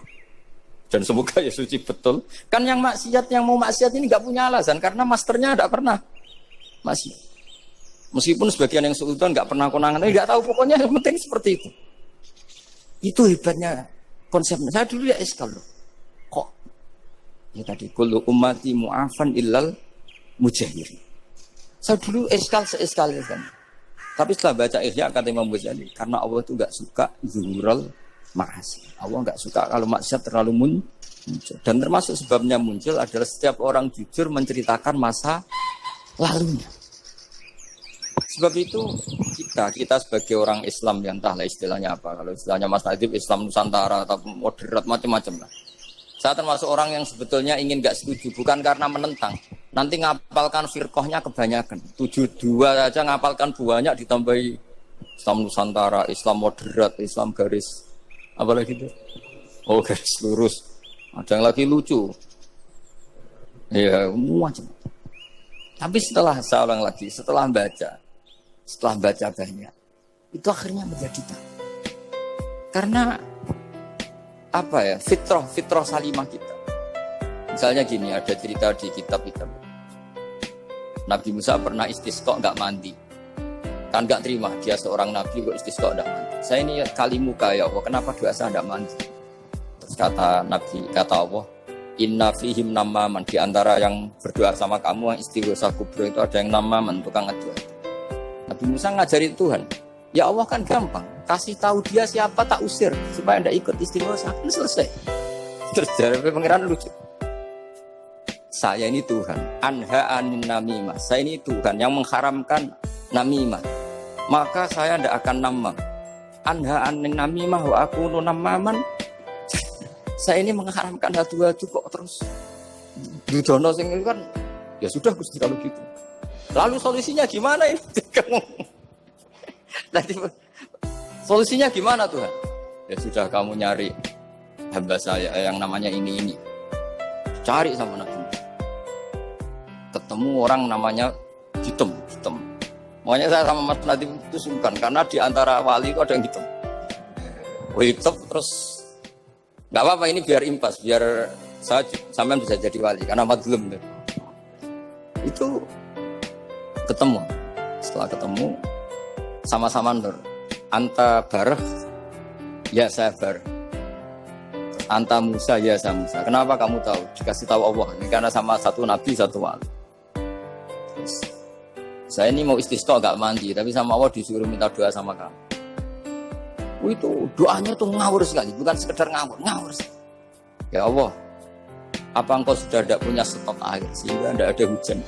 dan semoga ya suci betul, kan yang maksiat, yang mau maksiat ini nggak punya alasan karena masternya tidak pernah maksiat. Meskipun sebagian yang sultan nggak pernah konangan, nggak tahu pokoknya yang penting seperti itu. Itu hebatnya konsepnya. Saya dulu ya eskal loh. Kok? Ya tadi kullu ummati mu'afan illal mujahirin. Saya dulu eskal kan. Tapi setelah baca Ihya kata Imam Ghazali, karena Allah itu enggak suka zuhurul ma'asi. Allah enggak suka kalau maksiat terlalu muncul. Dan termasuk sebabnya muncul adalah setiap orang jujur menceritakan masa lalunya. Sebab itu kita sebagai orang Islam yang entahlah istilahnya apa. Kalau istilahnya Mas Nadib Islam Nusantara atau moderat macam-macam lah. Saya termasuk orang yang sebetulnya ingin enggak setuju, bukan karena menentang. Nanti ngapalkan firqahnya kebanyakan. 72 saja ngapalkan banyak ditambahi Islam Nusantara, Islam moderat, Islam garis apa lagi itu? Oh garis lurus. Ada yang lagi lucu. Ya macam. Tapi saya ulang lagi, setelah baca banyak, itu akhirnya menjadi tak. Karena fitrah salimah kita. Misalnya gini, ada cerita di kitab-kitab. Nabi Musa pernah istisqa enggak mandi. Kan enggak terima, dia seorang nabi kok istisqa enggak mandi. Saya ini kali muka ya Allah, kenapa doa saya enggak mandi? Terus kata Allah, inna fihim namaman, di antara yang berdoa sama kamu yang istighosa kubro itu ada yang namaman, tukang ngedoa. Nabi Musa ngajari Tuhan, ya Allah kan gampang, kasih tahu dia siapa tak usir supaya enggak ikut istighosa, kan selesai. Terus dari pengiran lucu. Saya ini Tuhan, anha anin namimah. Saya ini Tuhan yang mengharamkan namimah. Maka saya tidak akan namam. Anha anin namimah wa akunu namaman. Saya ini mengharamkan hadu-hadu kok terus. Dudono sing itu kan ya sudah Gusti kalau gitu. Lalu solusinya gimana ini? Tadi solusinya gimana Tuhan? Ya sudah kamu nyari hamba saya yang namanya ini. Cari sama Nabi. Ketemu orang namanya hitam. Makanya saya sama Mas Nadiem itu sungkan karena di antara wali itu ada yang hitam. Hitam terus nggak apa-apa ini biar impas, biar sampean bisa jadi wali karena madlum tuh. Itu ketemu. Setelah ketemu sama-sama nur. Anta barah, ya saya barah. Anta Musa, ya saya Musa. Kenapa kamu tahu? Dikasih tahu Allah. Ini karena sama satu nabi, satu wali. Terus, saya ini mau istisqa gak mandi, tapi sama Allah disuruh minta doa sama kamu. Itu doanya tuh ngawur sekali, bukan sekedar ngawur sekali. Ya Allah, apa engkau sudah tidak punya stok air sehingga tidak ada hujan?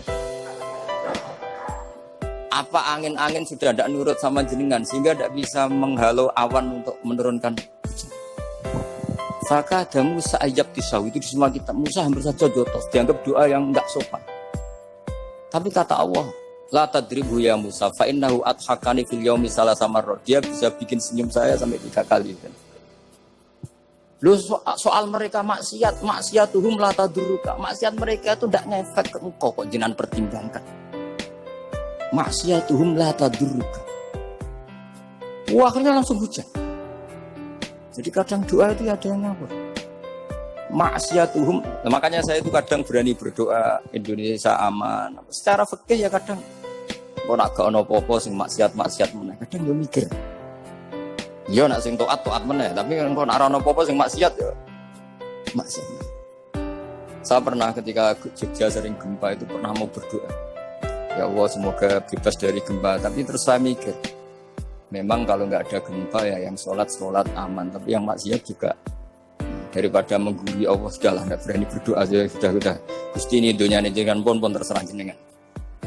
Apa angin-angin sudah tidak nurut sama jenengan sehingga tidak bisa menghalau awan untuk menurunkan hujan? Maka ada Musa ayat tisau itu di semua kitab. Musa hampir saja jotos, dianggap doa yang enggak sopan. Tapi kata Allah, la tadribu ya Musa, fa innahu adhakani fil yaumi salasa marrat. Dia bisa bikin senyum saya sampai 3 kali. Lu soal mereka maksiatuhum la tadruka. Maksiat mereka itu enggak ngefek ke engkau kok jenengan pertimbangkan. Maksiatuhum la tadruka. Wah, akhirnya langsung hujan. Jadi kadang doa itu ada yang ngawur. Maksiatuhum, nah, makanya saya itu kadang berani berdoa Indonesia aman. Secara fikih ya kadang kok nak gak ono apa-apa sing maksiat meneh. Kadang yo mikir. Yo nak sing taat meneh, tapi kok nak ono apa-apa sing maksiat ya maksiat. Saya pernah ketika Jogja sering gempa itu pernah mau berdoa. Ya Allah semoga bebas dari gempa, tapi terus saya mikir. Memang kalau nggak ada gempa ya yang sholat aman, tapi yang maksiat juga daripada menggurui Allah sudahlah nggak berani berdoa aja sudah. Gusti ini dunia ini jangan pun terserah jenengan.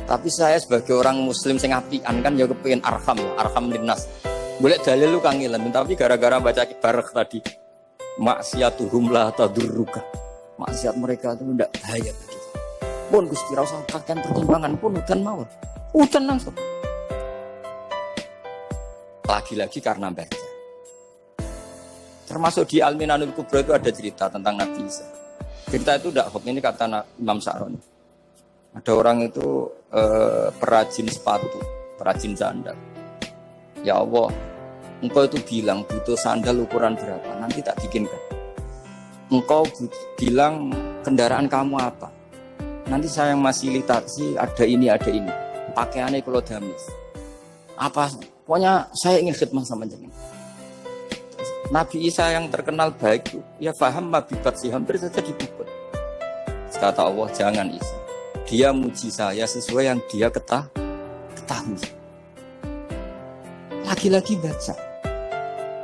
Tapi saya sebagai orang Muslim sing apian kan ya kepengin arham linnas. Boleh dalil lu kangilan, tapi gara-gara baca kibarek tadi maksiatuhum la tadurruka. Maksiat mereka itu tidak bahaya bagi kita. Pun Gusti ra usah kakek pertimbangan pun udan mawon. Udan langsung. Lagi-lagi karena baca. Termasuk di Al-Minanul Kubra itu ada cerita tentang Nabi Isa. Cerita itu tidak hoax, ini kata Imam Sa'roni. Ada orang itu perajin sepatu, perajin sandal. Ya Allah, engkau itu bilang butuh sandal ukuran berapa, nanti tak bikinkan. Engkau bilang kendaraan kamu apa, nanti saya yang fasilitasi ada ini. Pakaiannya kalau damis. Apa? Pokoknya saya ingin khidmah sama jenengan. Nabi Isa yang terkenal baik itu, ya paham mabibat sih hampir saja dipukul. Kata Allah, jangan Isa. Dia muji saya sesuai yang dia ketahui. Lagi-lagi baca.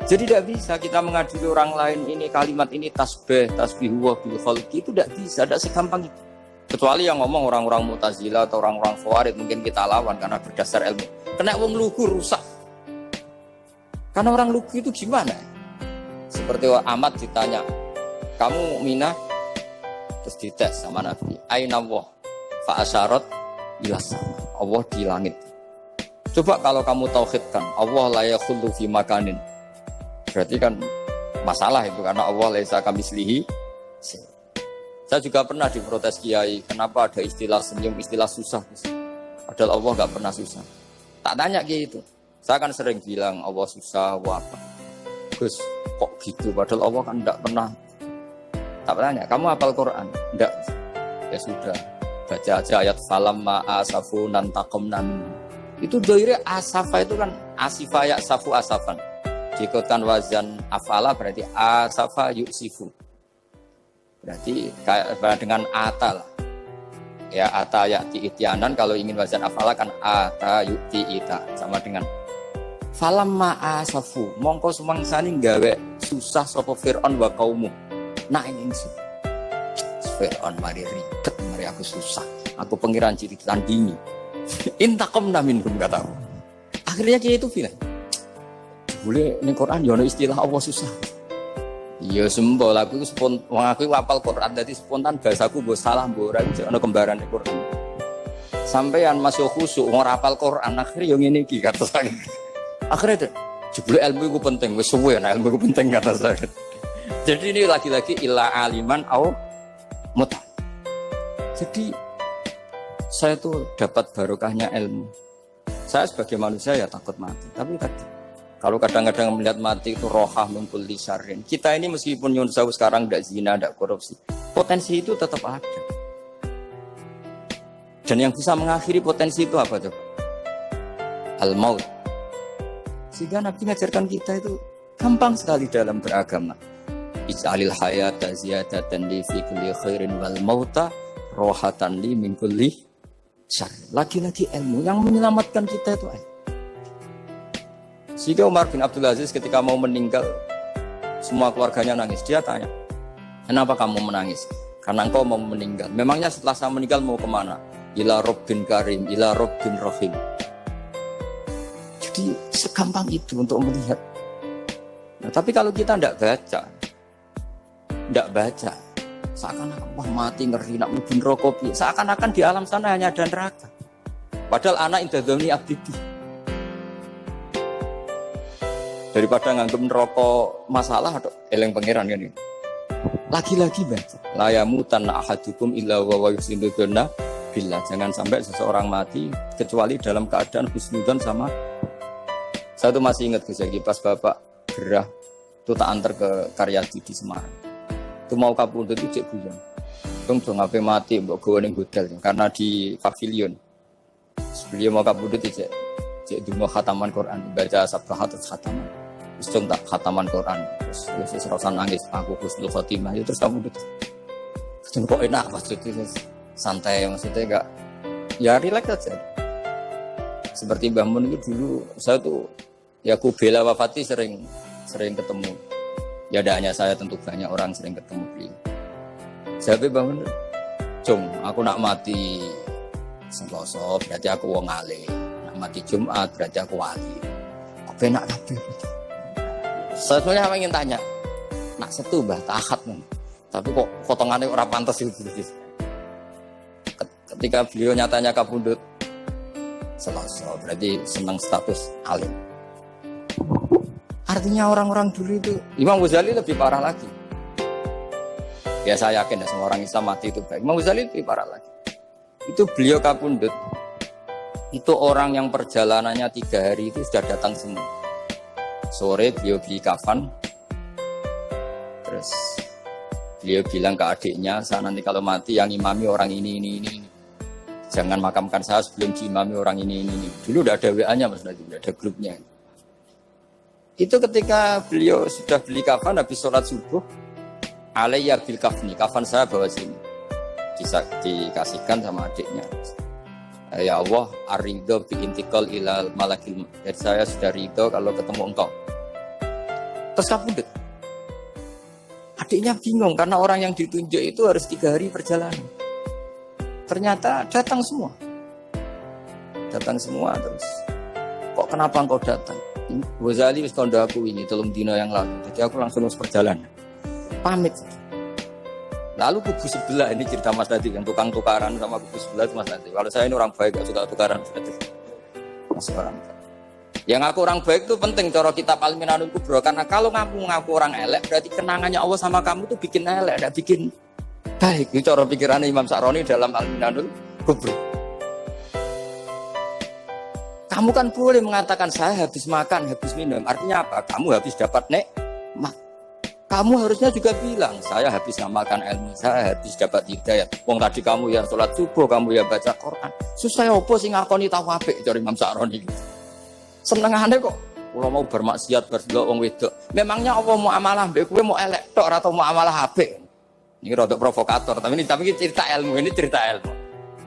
Jadi tidak bisa kita mengadili orang lain ini kalimat ini tasbih wa bil khalqi itu tidak bisa, tidak segampang itu. Kecuali yang ngomong orang-orang Mu'tazilah atau orang-orang Khawarij mungkin kita lawan karena berdasar ilmu. Kena wong lugu rusak. Karena orang lugu itu gimana? Seperti Ahmad ditanya, kamu mukminah? Terus dites sama Nabi. Aina Allah? Fa asyarat ila sama. Allah di langit. Coba kalau kamu tauhidkan, Allah la yakhullu fi makanin. Berarti kan masalah itu karena Allah laisa kamitslihi. Saya juga pernah diprotes kiai, kenapa ada istilah senyum, istilah susah. Padahal Allah enggak pernah susah. Tak tanya gitu. Saya kan sering bilang Allah susah, Allah apa. Gus, kok gitu? Padahal Allah kan enggak pernah. Tak tanya, kamu hafal Quran? Enggak. Ya sudah. Baca aja ayat falamma asafu nantaqamna min. Itu doire asafa itu kan asifa ya safu asafan. Jikutkan wazan afala berarti asafa yusifu. Berarti dengan ata lah. Ya ata ya'ti ityanan, kalau ingin wazan afala kan ata yu'ti ita, sama dengan falamma asafu mongko sumangsani gawe susah sapa Fir'aun wa qaumu. Nah ini sih Fir'aun mari ribet, mari aku susah, aku pengiran ciri tandingi intaqamna minhum katamu. Akhirnya dia itu bilang boleh ini Quran ya istilah Allah susah. Iya sembol aku apal Quran jadi spontan bahasaku mbok salah mbok ora ono kembaran Quran. Sampeyan masih khusyuk ora hafal Quran akhirnya yo ngene iki kata saya. Akhirnya jebule ilmu iku penting wis suwe nah ilmu iku penting kata saya. Jadi ini lagi-lagi illa aliman au muta. Jadi saya tuh dapat barokahnya ilmu. Saya sebagai manusia ya takut mati, tapi tadi Kalau kadang-kadang melihat mati itu rohah mingkul lisarin. Kita ini meskipun nyun sewu sekarang tidak zina, tidak korupsi, potensi itu tetap ada. Dan yang bisa mengakhiri potensi itu apa coba? Al-maut. Sehingga Nabi mengajarkan kita itu gampang sekali dalam beragama. Is'alil hayata ziyadatan li fi kulli khairin wal mauta rohatan li min kulli syarr. Lagi-lagi ilmu yang menyelamatkan kita itu. Sehingga Umar bin Abdul Aziz ketika mau meninggal, semua keluarganya nangis. Dia tanya, kenapa kamu menangis? Karena engkau mau meninggal. Memangnya setelah saya meninggal mau kemana? Ila Rabbin Karim, ila Rabbin Rahim. Jadi segampang itu untuk melihat. Nah, tapi kalau kita tidak baca, seakan-akan wah mati ngeri nak mubin rokopi. Seakan-akan di alam sana hanya ada neraka. Padahal anak indadoni abdidi. Daripada nganggep neraka masalah atau eleng pangeran kan ini. Lagi-lagi baca. La yamutanna ahadukum illa wa yusinuduna billah. Jangan sampai seseorang mati kecuali dalam keadaan husnudzon sama. Saya tuh masih ingat Gus Yagi pas Bapak gerah itu tak antar ke Karyadi di Semarang. Itu mau kapundhut itu cek bulan. Dong ngapain mati mbok gawe ning hotel karena di pavilion. Sebelum mau kapundhut itu cek dungo khataman Quran, baca sabqahat khataman. Terus dong tak khataman Quran. Terus rasa nangis aku husnul khotimah itu terus kapundhut. Terus kok enak maksudnya santai maksudnya enggak ya relax aja. Seperti Mbah Mun itu dulu saya tuh ya aku bela wafati sering ketemu. Ya tidak hanya saya, tentu banyak orang sering ketemu beliau. Saya bangun, Cung, aku nak mati Selasa berarti aku wong alim. Nak mati Jumat berarti aku wali. Kok penak kabeh. Saya ingin tanya, nak setu Mbah Ahad nih. Tapi kok potongannya ora pantas itu. Ketika beliau nyatanya kabundut Selasa berarti senang status alim. Artinya orang-orang dulu itu Imam Ghazali lebih parah lagi. Ya saya yakin semua orang Islam mati itu baik. Imam Ghazali lebih parah lagi. Itu beliau kabundut. Itu orang yang perjalanannya 3 hari itu sudah datang semua. Sore beliau beli kafan. Terus beliau bilang ke adiknya, saya nanti kalau mati yang imami orang ini. Jangan makamkan saya sebelum diimami orang ini. Dulu udah ada WA-nya Mas Nadi, udah ada grupnya. Itu ketika beliau sudah beli kafan habis sholat subuh, alayya bil kafni, kafan saya bawa sini. Dikasihkan sama adiknya. Ya Allah, ar-ridho bi intiqal ilal malakil. Jadi saya sudah ridho kalau ketemu engkau. Terus kabundut. Adiknya bingung karena orang yang ditunjuk itu harus 3 hari perjalanan. Ternyata datang semua. Datang semua terus. Kok kenapa engkau datang? Ghazali wis kondo aku ini 3 dina yang lalu. Jadi aku langsung perjalanan. Pamit. Lalu kubu sebelah ini cerita Mas Nadi yang tukang tukaran sama kubu sebelah itu Mas Nadi. Kalau saya ini orang baik gak suka tukaran. Mas orang. Yang aku orang baik itu penting cara kitab Al-Minanul Kubra karena kalau ngaku orang elek berarti kenangannya Allah sama kamu tuh bikin elek, enggak bikin baik. Itu cara pikirannya Imam Sa'roni dalam Al-Minanul Kubra. Kamu kan boleh mengatakan saya habis makan, habis minum. Artinya apa? Kamu habis dapat nikmat. Kamu harusnya juga bilang, saya habis ngamalkan ilmu, saya habis dapat hidayah. Wong tadi kamu ya sholat subuh, kamu ya baca Quran. Susah apa sih ngakoni tahu apik dari Imam Sa'roni. Senengane kok. Kalau mau bermaksiat berdelok wong wedok. Memangnya Allah mau amalah mbek kowe mau elek tok atau mau amalah apik? Ini rada provokator, tapi ini cerita ilmu, ini cerita ilmu.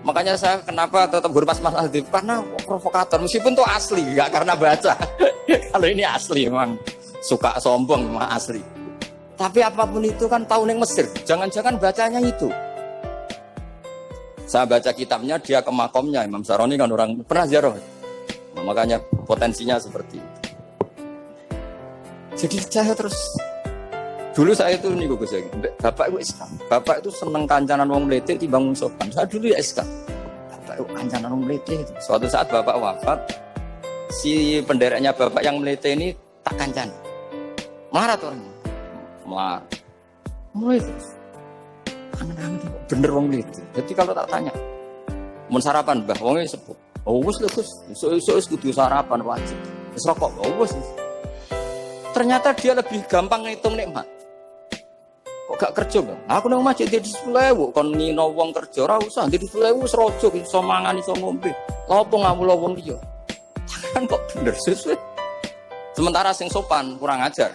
Makanya saya kenapa tetap berpas Mas Aldi karena provokator meskipun itu asli enggak karena baca. Kalau ini asli memang suka sombong memang asli. Tapi apapun itu kan tahun yang Mesir. Jangan-jangan bacanya itu. Saya baca kitabnya dia ke makomnya Imam Sa'roni kan orang pernah ziarah. Nah, makanya potensinya seperti itu. Jadi saya terus dulu saya itu nih Gus Yagi, Bapak itu Islam. Bapak itu seneng kancanan wong mlete timbang wong sopan. Saya dulu ya Islam. Bapak itu kancanan wong mlete itu. Suatu saat Bapak wafat, si pendereknya Bapak yang mlete ini tak kancan. Marah tuh orangnya. Marah. Mulai terus. Kangen-kangen bener wong mlete. Jadi kalau tak tanya, mun sarapan Mbah wonge sepuh. Oh wis lho Gus, esuk kudu sarapan wajib. Wis rokok, oh wis. Ternyata dia lebih gampang ngitung nikmat. Kok gak kerja, Bang? Aku nang masjid di 10.000 kon ngino wong kerja ora usah di 10.000 serojo iso mangan iso ngombe. Apa ngawula wong liya? Kan kok bener sesuai. Sementara sing sopan kurang ajar.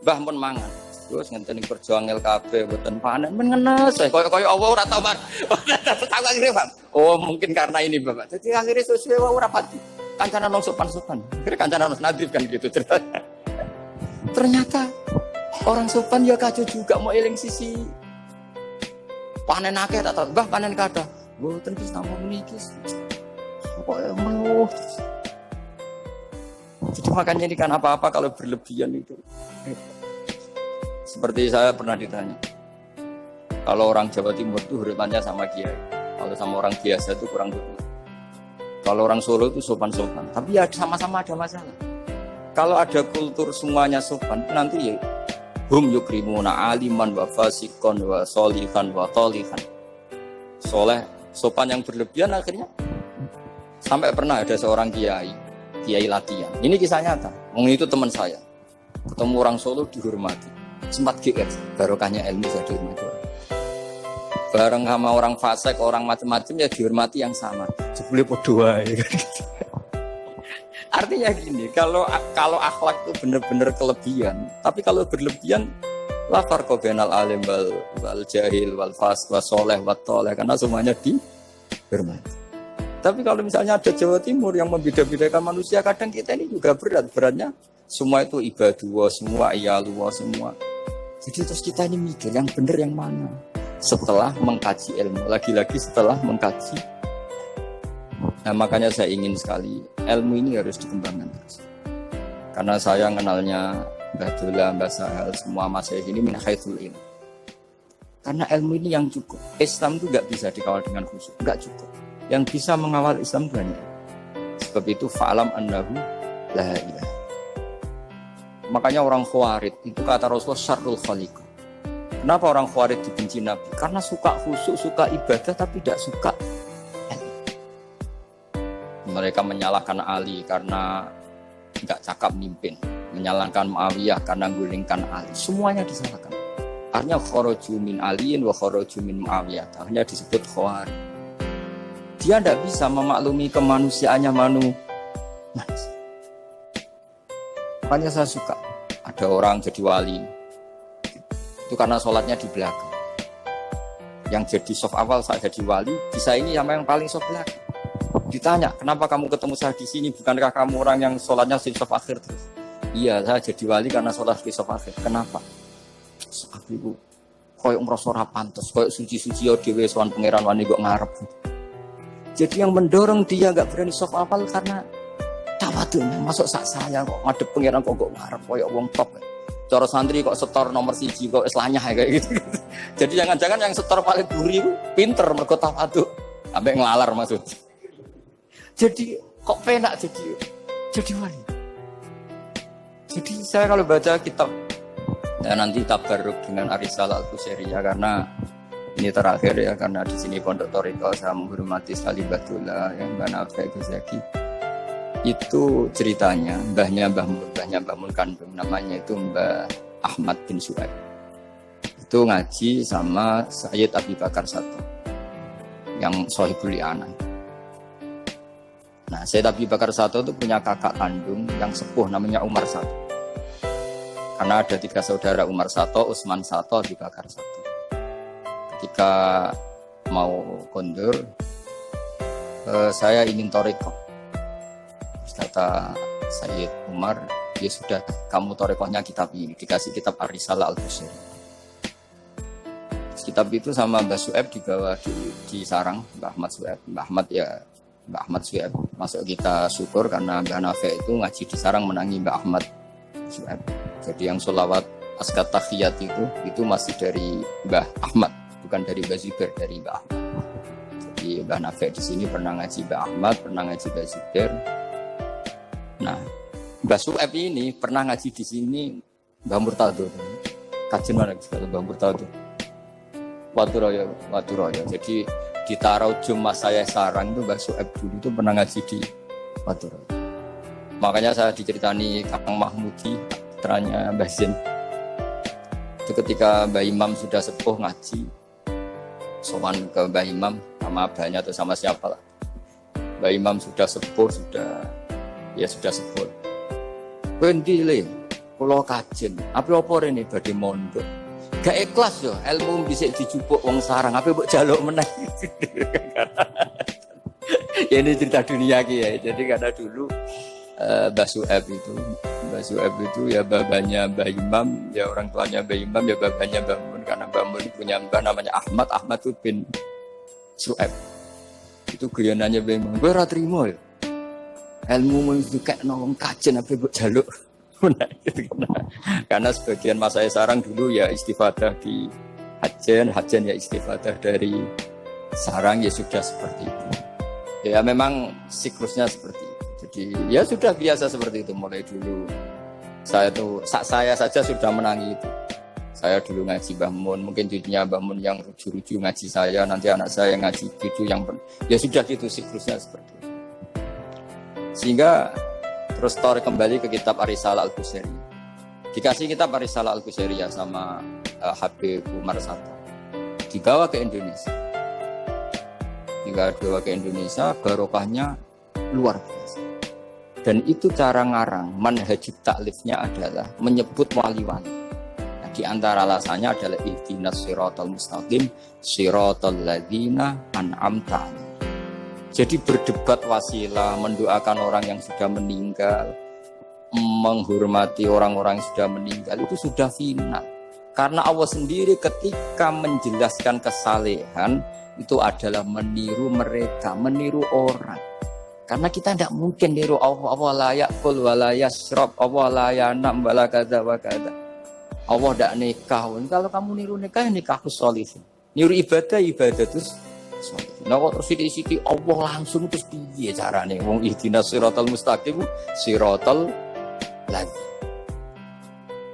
Mbah pun mangan. Terus ngenteni kerja angel kabeh mboten panen men ngenes. Kaya Allah ora tau mar. Tahu akhirnya, Bang. Oh, mungkin karena ini, Bapak. Jadi akhirnya sesuai ora pati. Kancana nang sopan-sopan. Akhirnya kancana nang nadif kan gitu ceritanya. Ternyata orang sopan ya kacau juga mau eling sisi panen akeh tak tahu. Mbah panen kathah. Mboten wis namung niki. Kok meluh. Jadi makanya ini kan apa-apa kalau berlebihan itu. Seperti saya pernah ditanya, kalau orang Jawa Timur itu hormatnya sama kiai, kalau sama orang biasa itu kurang betul. Kalau orang Solo itu sopan-sopan, tapi ya sama-sama ada masalah. Kalau ada kultur semuanya sopan, nanti ya hum yukrimuna aliman wa fasikon wa solihan wa tolihan. Soleh, sopan yang berlebihan akhirnya sampai pernah ada seorang kiai latihan. Ini kisah nyata. Itu teman saya. Ketemu orang Solo dihormati. Sempat GR, barokahnya ilmu saya dihormati orang. Bareng sama orang fasik, orang macam-macam ya dihormati yang sama. Sebelum berdoa ya kan gitu. Artinya gini, kalau akhlak itu benar-benar kelebihan, tapi kalau berlebihan la farqa bainal alim wal jahil wal fas was soleh wat toleh, karena semuanya dihormati. Tapi kalau misalnya ada Jawa Timur yang membeda-bedakan manusia, kadang kita ini juga beratnya semua itu ibadah, semua iyalullah, semua. Jadi terus kita ini mikir yang benar yang mana setelah mengkaji ilmu, lagi-lagi setelah mengkaji. Nah makanya saya ingin sekali ilmu ini harus dikembangkan terus. Karena saya kenalnya Mbah Dola, Mbah Sahal, semua masyayikh ini min haitsul ilm. Karena ilmu ini yang cukup. Islam itu nggak bisa dikawal dengan khusyuk, nggak cukup. Yang bisa mengawal Islam banyak. Sebab itu fa'alam annahu la ilaha. Makanya orang Khawarij itu kata Rasulullah syarrul khaliq. Kenapa orang Khawarij dibenci Nabi? Karena suka khusyuk, suka ibadah tapi tidak suka ilmu. Mereka menyalahkan Ali karena nggak cakap mimpin, menyalahkan Muawiyah karena gulingkan Ali. Semuanya disalahkan. Artinya kharaju min aliin wa kharaju min Muawiyah. Akhirnya disebut Khawarij. Dia tidak bisa memaklumi kemanusiaannya manusia. Makanya saya suka ada orang jadi wali itu karena sholatnya di belakang. Yang jadi soft awal saya jadi wali, bisa ini sama yang paling soft belakang. Ditanya, kenapa kamu ketemu saya di sini? Bukankah kamu orang yang sholatnya di soft akhir terus? Iya, saya jadi wali karena sholat di soft akhir. Kenapa? Tapi bu, koyok merasa ora pantes, koyok suci-suci yo dhewe sowan pangeran wani kok ngarep. Jadi yang mendorong dia enggak berani soft awal karena tawadhunya, masuk sak saya kok ngadep pangeran kok ngarep koyo wong top. Cara santri kok setor nomor 1 kok wis lanyah kayak gitu. Jadi jangan-jangan yang setor paling buri itu pinter mergo tawadhu. Sampai ngelalar maksud. Jadi kok penak jadi wali. Jadi saya kalau baca kitab ya nanti tabarruk dengan Arisalah Al-Qusairiyah karena ini terakhir ya, karena di sini Pondok Thariqah saya menghormati sekali Mbah Dola yang Mbah Nafi Gus Zaki. Itu ceritanya mbahnya Mbah Mun kandung namanya itu Mbah Ahmad bin Su'aib. Itu ngaji sama Sayyid Abi Bakar Sato yang Sohibul Li'anah. Nah Sayyid Abi Bakar Sato itu punya kakak kandung yang sepuh namanya Umar Sato. Karena ada 3 saudara, Umar Sato, Utsman Sato, Abi Bakar Sato. Ketika mau kondur, saya ingin thariqah. Kata Sayyid Umar, ya sudah, kamu thariqahnya kitab ini, dikasih kitab Ar-Risalah Al-Qusairiyah. Kitab itu sama Mbah Su'aib dibawa di sarang Mbah Ahmad Su'aib. Mbah Ahmad Su'aib masuk kita syukur karena Mbah Nafi itu ngaji di sarang menangi Mbah Ahmad Su'aib. Jadi yang sholawat askat takhiyat itu masih dari Mbah Ahmad, bukan dari Mbah Zubair, dari Mbah Ahmad. Jadi Mbah Nafi di sini pernah ngaji Mbah Ahmad, pernah ngaji Mbah Zubair. Nah, Mbah Su'aib ini pernah ngaji di sini Mbah Murtado. Kajian mana Mbah Murtado? Waturoyo. Jadi di Taraujum Mas saya sarang itu Mbah Su'aib dulu itu pernah ngaji di Waturoyo. Makanya saya diceritani Kang Mahmudi putranya Mbah Zain. Itu ketika Mbah Imam sudah sepuh ngaji, sowan ke Mbah Imam sama abahnya atau sama siapa lah. Mbah Imam sudah sepuh, sudah sepuh. Bendi le, kula kajen, apa rene badhe mondok. Gak ikhlas yo, ilmu dhisik dijupuk wong sarang, apa mbok jaluk meneh. Ya ini cerita dunia ki ya. Jadi karena dulu Mbah Su'aib itu ya babanya Mbah Imam, ya orang tuanya Mbah Imam, ya babanya Mbah Mun, karena Mbah Mun punya mbah namanya Ahmad itu bin Su'aib. Itu guyonannya Mbah Imam, gue ora trimo ya. Ilmu itu kayak nolong kajen apa mbok jaluk. Nah, gitu. Karena sebagian masa sarang dulu ya istifadah di hajen ya istifadah dari sarang, ya sudah seperti itu. Ya memang siklusnya seperti itu. Jadi ya sudah biasa seperti itu mulai dulu. Saya saja sudah menangi itu. Saya dulu ngaji Mbah Mun, mungkin cucunya Mbah Mun yang ruju-ruju ngaji saya, nanti anak saya ngaji cucu yang ya sudah gitu siklusnya seperti itu. Sehingga terus tarik kembali ke kitab Ar-Risalah Al-Qusairi. Dikasih kitab Ar-Risalah Al-Qusairi ya sama Habib Umar Satta. Dibawa ke Indonesia. Barokahnya luar biasa. Dan itu cara ngarang, manhajut taklifnya adalah menyebut wali-wali. Nah, di antara alasannya adalah ihdinas siratal mustaqim, siratal ladzina an'amta 'alaihim. Jadi berdebat wasilah, mendoakan orang yang sudah meninggal, menghormati orang-orang yang sudah meninggal, itu sudah final. Karena Allah sendiri ketika menjelaskan kesalehan, itu adalah meniru mereka, meniru orang. Karena kita tidak mungkin niru Allah la ya'kul wa la yashrab, Allah la yanam wa la kadza wa kadza. Allah tidak nikah. Kalau kamu niru nikah, nikahus sholihin. Niru ibadah terus. Nah kok terus sithik-sithik Allah langsung terus piye carane wong ihdinas siratal mustaqim siratal ladzina.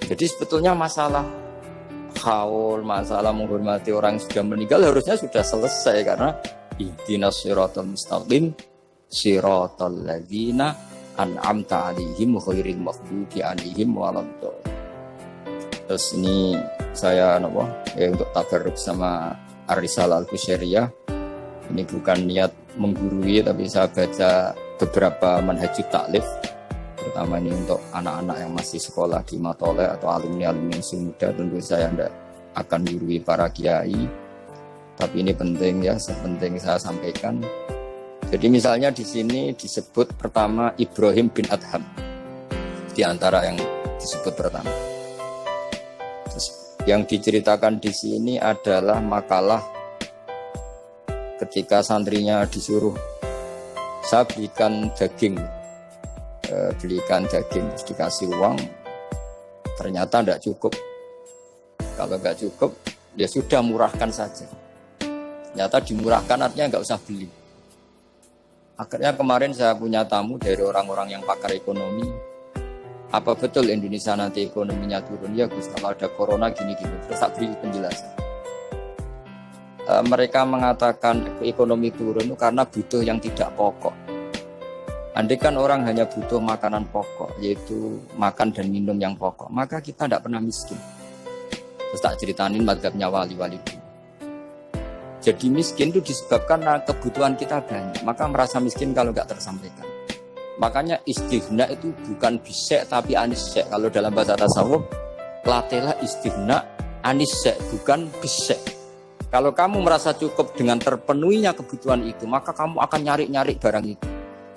Jadi sebetulnya masalah haul, masalah menghormati orang yang sudah meninggal harusnya sudah selesai karena ihdinas siratal mustaqim siratal ladzina an'amta 'alaihim ghairil maghdubi 'alaihim waladdallin. Terus ini saya untuk tabarruk sama Ar-Risalah Al-Qusairiyah. Ini bukan niat menggurui, tapi saya baca beberapa manhajut taklif, terutama ini untuk anak-anak yang masih sekolah di Matoleh atau alumni-alumni yang muda. Tentu saya tidak akan gurui para kiai, tapi ini penting ya, sepenting saya sampaikan. Jadi misalnya di sini disebut pertama Ibrahim bin Adham, di antara yang disebut pertama. Terus yang diceritakan di sini adalah makalah ketika santrinya disuruh saya belikan daging terus dikasih uang, ternyata tidak cukup. Kalau nggak cukup ya sudah murahkan saja. Ternyata dimurahkan artinya nggak usah beli. Akhirnya kemarin saya punya tamu dari orang-orang yang pakar ekonomi. Apa betul Indonesia nanti ekonominya turun? Ya Gus, kalau ada corona gini-gini. Terus tak beri penjelasan. Mereka mengatakan ekonomi turun karena butuh yang tidak pokok. Andai kan orang hanya butuh makanan pokok, yaitu makan dan minum yang pokok, maka kita tidak pernah miskin. Terus tak ceritanin mazhabnya wali-wali dulu. Jadi miskin itu disebabkan kebutuhan kita banyak, maka merasa miskin kalau nggak tersampaikan. Makanya istighna itu bukan bisek tapi anisek. Kalau dalam bahasa tasawuf, latihlah istighna anisek, bukan bisek. Kalau kamu merasa cukup dengan terpenuhinya kebutuhan itu, maka kamu akan nyari-nyari barang itu.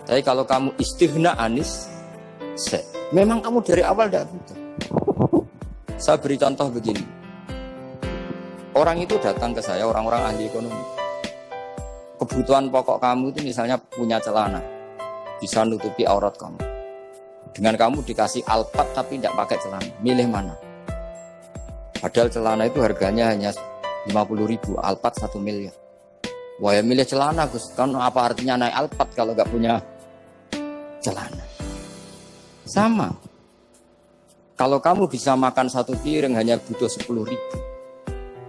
Tapi kalau kamu istighna anis, memang kamu dari awal tidak butuh. Saya beri contoh begini. Orang itu datang ke saya, orang-orang ahli ekonomi. Kebutuhan pokok kamu itu misalnya punya celana, bisa nutupi aurat kamu. Dengan kamu dikasih Alphard tapi tidak pakai celana, milih mana? Padahal celana itu harganya hanya 50.000, Alphard 1 miliar. Wah ya milih celana Gus, kan apa artinya naik Alphard kalau nggak punya celana? Sama. Kalau kamu bisa makan 1 piring hanya butuh 10.000,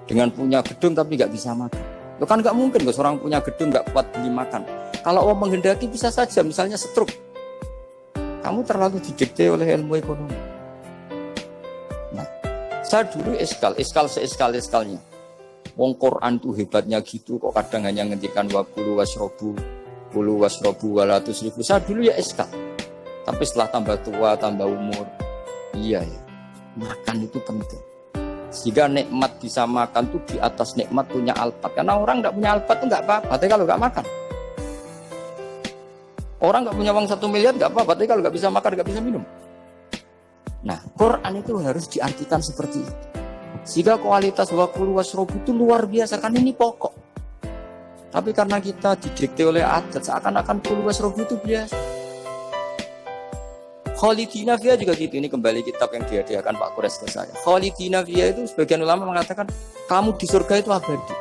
dengan punya gedung tapi nggak bisa makan, itu kan nggak mungkin Gus, orang punya gedung nggak kuat beli makan. Kalau Allah menghendaki bisa saja, misalnya stroke. Kamu terlalu didikte oleh ilmu ekonomi. Saya dulu iskal seeskal-eskalnya. Wong Quran tuh hebatnya gitu kok kadang hanya ngendikan wa kulu wasrobu walatus ribu. Saya dulu ya iskal. Tapi setelah tambah tua, tambah umur, iya ya, makan itu penting. Sehingga nikmat bisa makan tuh di atas nikmat punya alpat. Karena orang nggak punya alpat tuh nggak apa-apa, tapi kalau nggak makan. Orang nggak punya uang 1 miliar nggak apa-apa, tapi kalau nggak bisa makan, nggak bisa minum. Nah, Quran itu harus diartikan seperti itu. Sehingga kualitas wakulu wasrobu itu luar biasa, kan ini pokok. Tapi karena kita didikte oleh adat, seakan-akan kulu wasrobu itu biasa. Khalidina Fiyah juga gitu, ini kembali kitab yang dihadiahkan Pak Kures ke saya. Khalidina Fiyah itu sebagian ulama mengatakan, kamu di surga itu abadi.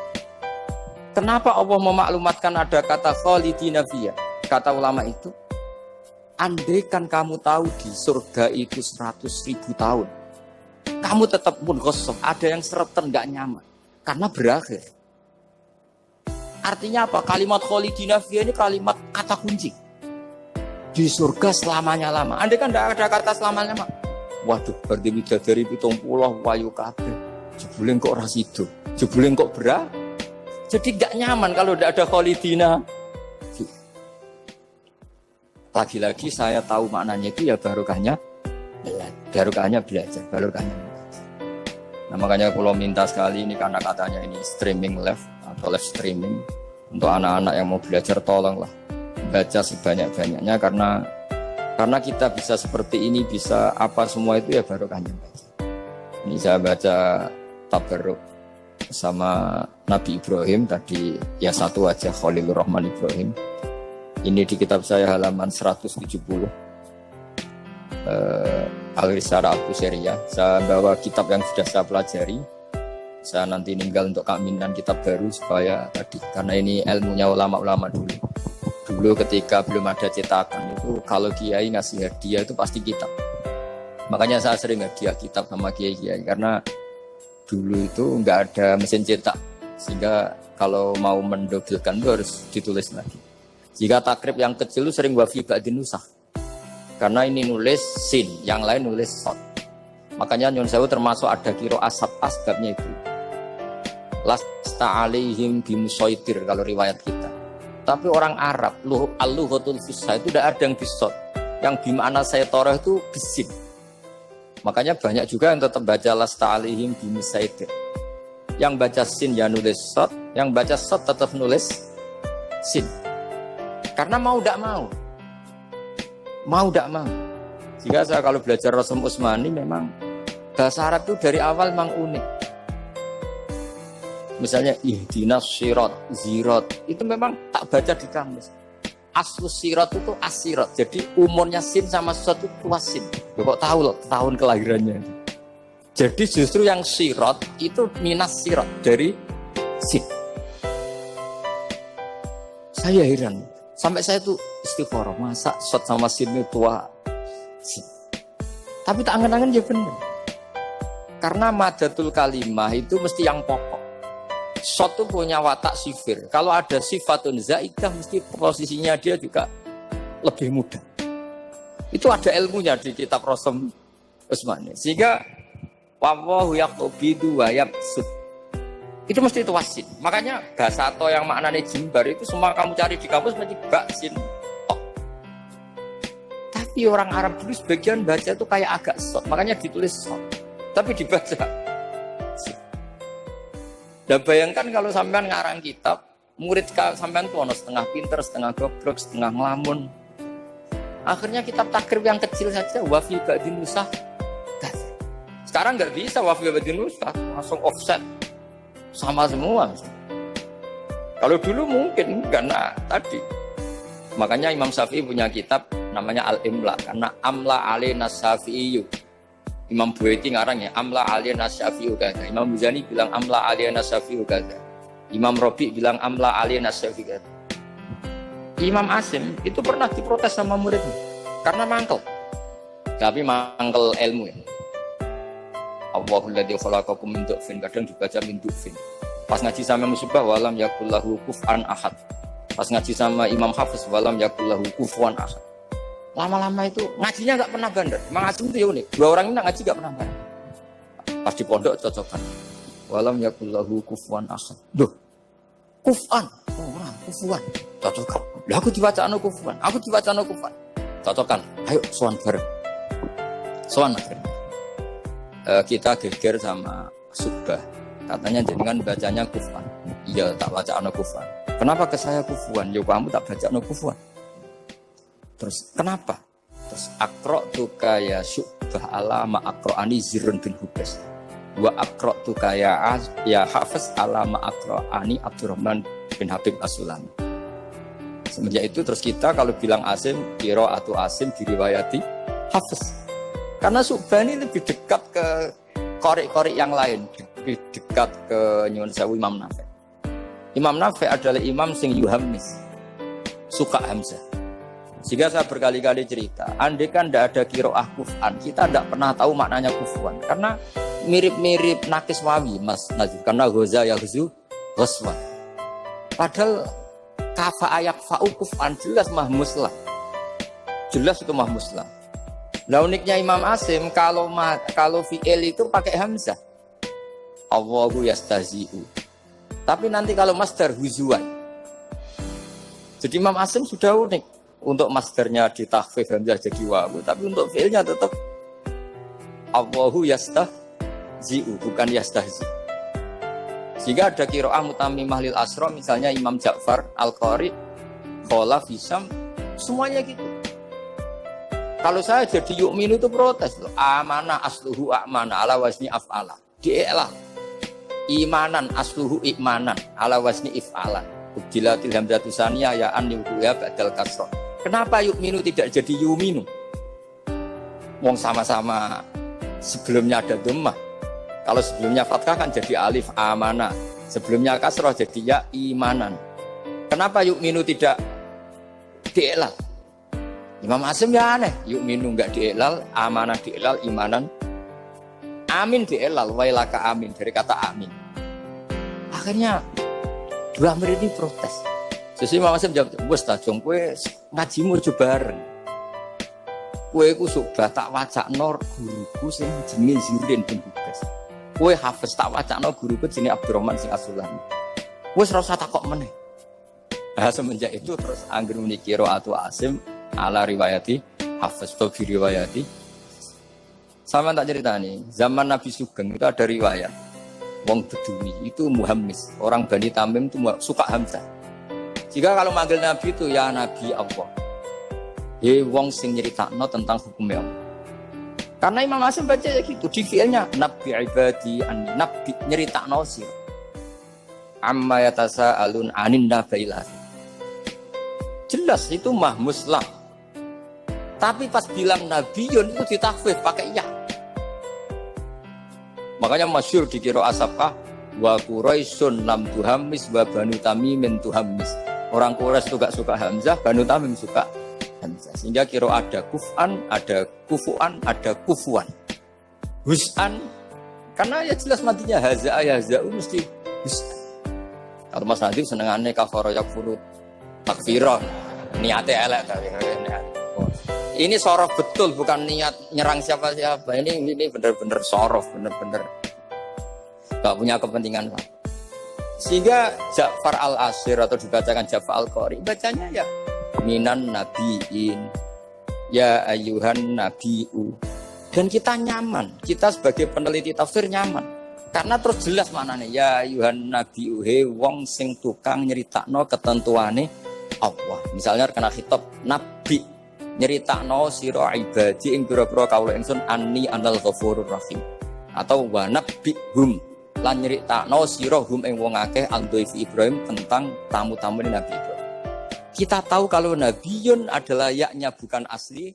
Kenapa Allah memaklumatkan ada kata Khalidina Fiyah? Kata ulama itu, andaikan kamu tahu di surga itu 100.000 tahun, kamu tetap pun gosok, ada yang sereten nggak nyaman, karena berakhir. Artinya apa? Kalimat Khalidina Fiyah ini kalimat kata kunci. Di surga selamanya lama. Andaikan tidak ada kata selamanya lama, waduh, berarti bidadari 70 wayu kabeh. Jebule kok ora sido, jebule kok berat. Jadi nggak nyaman kalau tidak ada Khalidina. Lagi-lagi saya tahu maknanya itu ya barokahnya belajar. Nah makanya kalau minta sekali ini karena katanya ini streaming live atau live streaming untuk anak-anak yang mau belajar, tolonglah baca sebanyak-banyaknya karena kita bisa seperti ini, bisa apa semua itu ya barokahnya baca. Ini saya baca tabarruk sama Nabi Ibrahim tadi ya satu aja, Khalilur Rahman Ibrahim. Ini di kitab saya halaman 170 Al-Risalah Al-Busiriyah. Saya bawa kitab yang sudah saya pelajari. Saya nanti ninggal untuk kaminan kitab baru supaya tadi, karena ini ilmunya ulama-ulama dulu. Dulu ketika belum ada cetakan itu kalau kiai ngasih hadiah itu pasti kitab. Makanya saya sering hadiah kitab sama kiai-kiai karena dulu itu nggak ada mesin cetak, sehingga kalau mau mendobelkan itu harus ditulis lagi. Jika takrib yang kecil itu sering wafi ba'din nusakh. Karena ini nulis sin, yang lain nulis sod. Makanya Nyun Sewu termasuk ada kiro asab asbabnya itu. Lasta alaihim bimusaitir kalau riwayat kita. Tapi orang Arab, al-lughatul fusha itu tidak ada yang bisod. Yang bimana saya torah itu bisin. Makanya banyak juga yang tetap baca lasta alaihim bimusaitir. Yang baca sin ya nulis sod, yang baca sod tetap nulis sin. Karena mau tidak mau. Jika saya kalau belajar Rasul Utsmani memang bahasa Arab itu dari awal memang unik. Misalnya ihdinas sirat, zirat, itu memang tak baca di kamus. Aslus sirat itu asirat. Jadi umurnya sin sama sesuatu itu wasin. Ya, kok tahu loh tahun kelahirannya. Jadi justru yang sirat itu minas sirat dari sin. Saya heran. Sampai saya tuh istighfar, masa shot sama sin itu tua. Sin. Tapi tak angen-angen ya benar. Karena madatul kalimah itu mesti yang pokok. Shot itu punya watak sifir. Kalau ada sifatun zaidah mesti posisinya dia juga lebih mudah. Itu ada ilmunya di kitab Rasul Utsmani. Sehingga wallahu yaqbidu wa yabsut. Itu mesti itu wasin. Makanya bahasa atau yang maknanya jimbar itu semua kamu cari di kampus mesti baksin tok. Tapi orang Arab dulu sebagian baca itu kayak agak short, makanya ditulis short. Tapi dibaca. Dan bayangkan kalau sampean ngarang kitab, murid sampean tuh ono setengah pinter, setengah goblok, setengah ngelamun. Akhirnya kitab takrib yang kecil saja wafi ba'din nusakh. Sekarang nggak bisa wafi ba'din nusakh, langsung offset. Sama semua. Kalau dulu mungkin karena tadi. Makanya Imam Syafi'i punya kitab namanya Al-Imla karena amla alaina Syafi'i. Imam Buaiti ngarang ya amla alaina Syafi'i kaza. Imam Muzani bilang amla alaina Syafi'i kaza. Imam Rabi bilang amla alaina Syafi'i kaza. Imam Asim itu pernah diprotes sama muridnya karena mangkel. Tapi mangkel ilmu ya. Allahul ladzi khalaqakum min du'fin, kadang dibaca min du'fin. Pas ngaji sama Musybah walam yakullahu kufuwan ahad. Pas ngaji sama Imam Hafiz walam yakullahu kufuwan ahad. Lama-lama itu ngajinya enggak pernah bandar. Imam Asim itu ya unik. Dua orang ini ngaji enggak pernah bandar. Pas di pondok cocokan. Walam yakullahu kufuwan ahad. Duh. Kufan. Orang kufuwan. Cocokan. Lah aku diwacana kufuwan. Aku diwacana kufuwan. Cocokan. Ayo sowan bareng. Sowan bareng. Kita geger sama Subah. Katanya jenengan bacanya kufuwan. Iya, tak bacana kufuwan. Kenapa ke saya kufuwan? Ya kamu tak bacana kufuwan. Terus kenapa? Terus aqra'tuka ya Subah ala ma aqra'ani Zirrun bin Hubes. Wa aqra'tuka ya Hafiz ala ma aqra'ani Abdurrahman bin Habib As-Sulami. Semenjak itu terus kita kalau bilang Asim, qira'atu Asim diriwayati Hafiz. Karena Subah ini lebih dekat ke qori-qori yang lain, lebih dekat ke Nyuwun Sewu Imam Nafi'. Imam Nafi' adalah imam sing yuhammis, suka Hamzah. Sehingga saya berkali-kali cerita, andai kan tidak ada qiraah kuf'an, kita tidak pernah tahu maknanya kufuan. Karena mirip-mirip nakis wawi, Mas Najib. Karena ghoza yaghzu ghaswan. Padahal kafa ayak fa'u kuf'an jelas mahmuslah. Jelas itu mahmuslah. Nah uniknya Imam Asim, kalau fi'il itu pakai Hamzah. Allahu yastazi'u. Tapi nanti kalau masdar huzuan. Jadi Imam Asim sudah unik. Untuk masdarnya ditakhfif hamzah jadi wawu, tapi untuk fi'ilnya tetap Allahu yastahzi'u, bukan yastahzi. Sehingga ada qiraah mutammimah lil asra, misalnya Imam Ja'far Al-Qari, Khalaf, Hisam, semuanya gitu. Kalau saya jadi yu'minu itu protes loh. Amanah asluhu a'mana ala wazni af'ala. Di'elah. Imanan asluhu i'manan ala wazni if'alan. Ubdilatil hamzatu saniyah ya an yu'ya ba'dal kasrah. Kenapa yu'minu tidak jadi yu'minu? Wong sama-sama sebelumnya ada dhammah. Kalau sebelumnya fathah kan jadi alif amanah. Sebelumnya kasrah jadi ya imanan. Kenapa yu'minu tidak di'elal? Imam Asim ya aneh. Yu'minu enggak di'elal, amanah di'elal, imanan. Amin di'elal, wailaka amin. Dari kata amin. Akhirnya dua murid ini protes. Sesuai Imam Asim jawab, wes ta jong kowe ngajimu aja bareng. Kowe ku Subah tak wacakno guruku sing jenenge Zirrun bin Hubes. Kowe Hafiz tak wacakno guruku jenenge Abdurrahman sing As-Sulami. Wes ora usah takok meneh. Nah, semenjak itu terus anggere muni qira'atu Asim ala riwayati Hafiz to bi riwayati. Sama tak ceritani, zaman Nabi Sugeng itu ada riwayat. Wong Bedui itu muhammis, orang Bani Tamim itu suka Hamzah. Jika kalau manggil Nabi itu ya Nabi Allah. Wong sing nyeritakno tentang hukumnya Allah. Karena Imam Asim baca ya gitu di fiilnya Nabi ibadi an Nabi nyeritakno sir. Amma yatasaalun anin nabailah. Jelas itu mahmuslah. Tapi pas bilang nabiyun itu ditakhfif pakai ya. Makanya masyhur di qiraah Asafah wa Quraisyun lam tuhammis wa Banu Tamimin tuhammis. Orang Quraisy itu gak suka Hamzah, Banu Tamim suka Hamzah. Sehingga qiraah ada kuf'an, ada kufu'an, ada kufuan. Hus'an karena ya jelas matinya haza ayaza'u mesti hus'an. Kalau Mas Nadif senengane kafara yakfuru takfiran. Niate elek tapi ini sorof betul, bukan niat nyerang siapa-siapa. Ini benar-benar sorof, benar-benar gak punya kepentingan. Sehingga Ja'far al-Asir atau dibacakan Ja'far al-Qari, bacanya ya minan nabiin, ya ayuhan nabiu. Dan kita nyaman, kita sebagai peneliti tafsir nyaman. Karena terus jelas maknanya, ya ayuhan nabiu, he wong sing tukang nyeritakno ketentuane Allah. Misalnya kena khitab nabi, nyeritakno sira ibadi ing pira-pira kawula ingsun anni anal ghafurur rahim. Atau wa nabbihum lan nyeritakno sira hum ing wong akeh al-dhaifi Ibrahim tentang tamu-tamu Nabi Ibrahim. Kita tahu kalau nabiyun adalah yaknya bukan asli,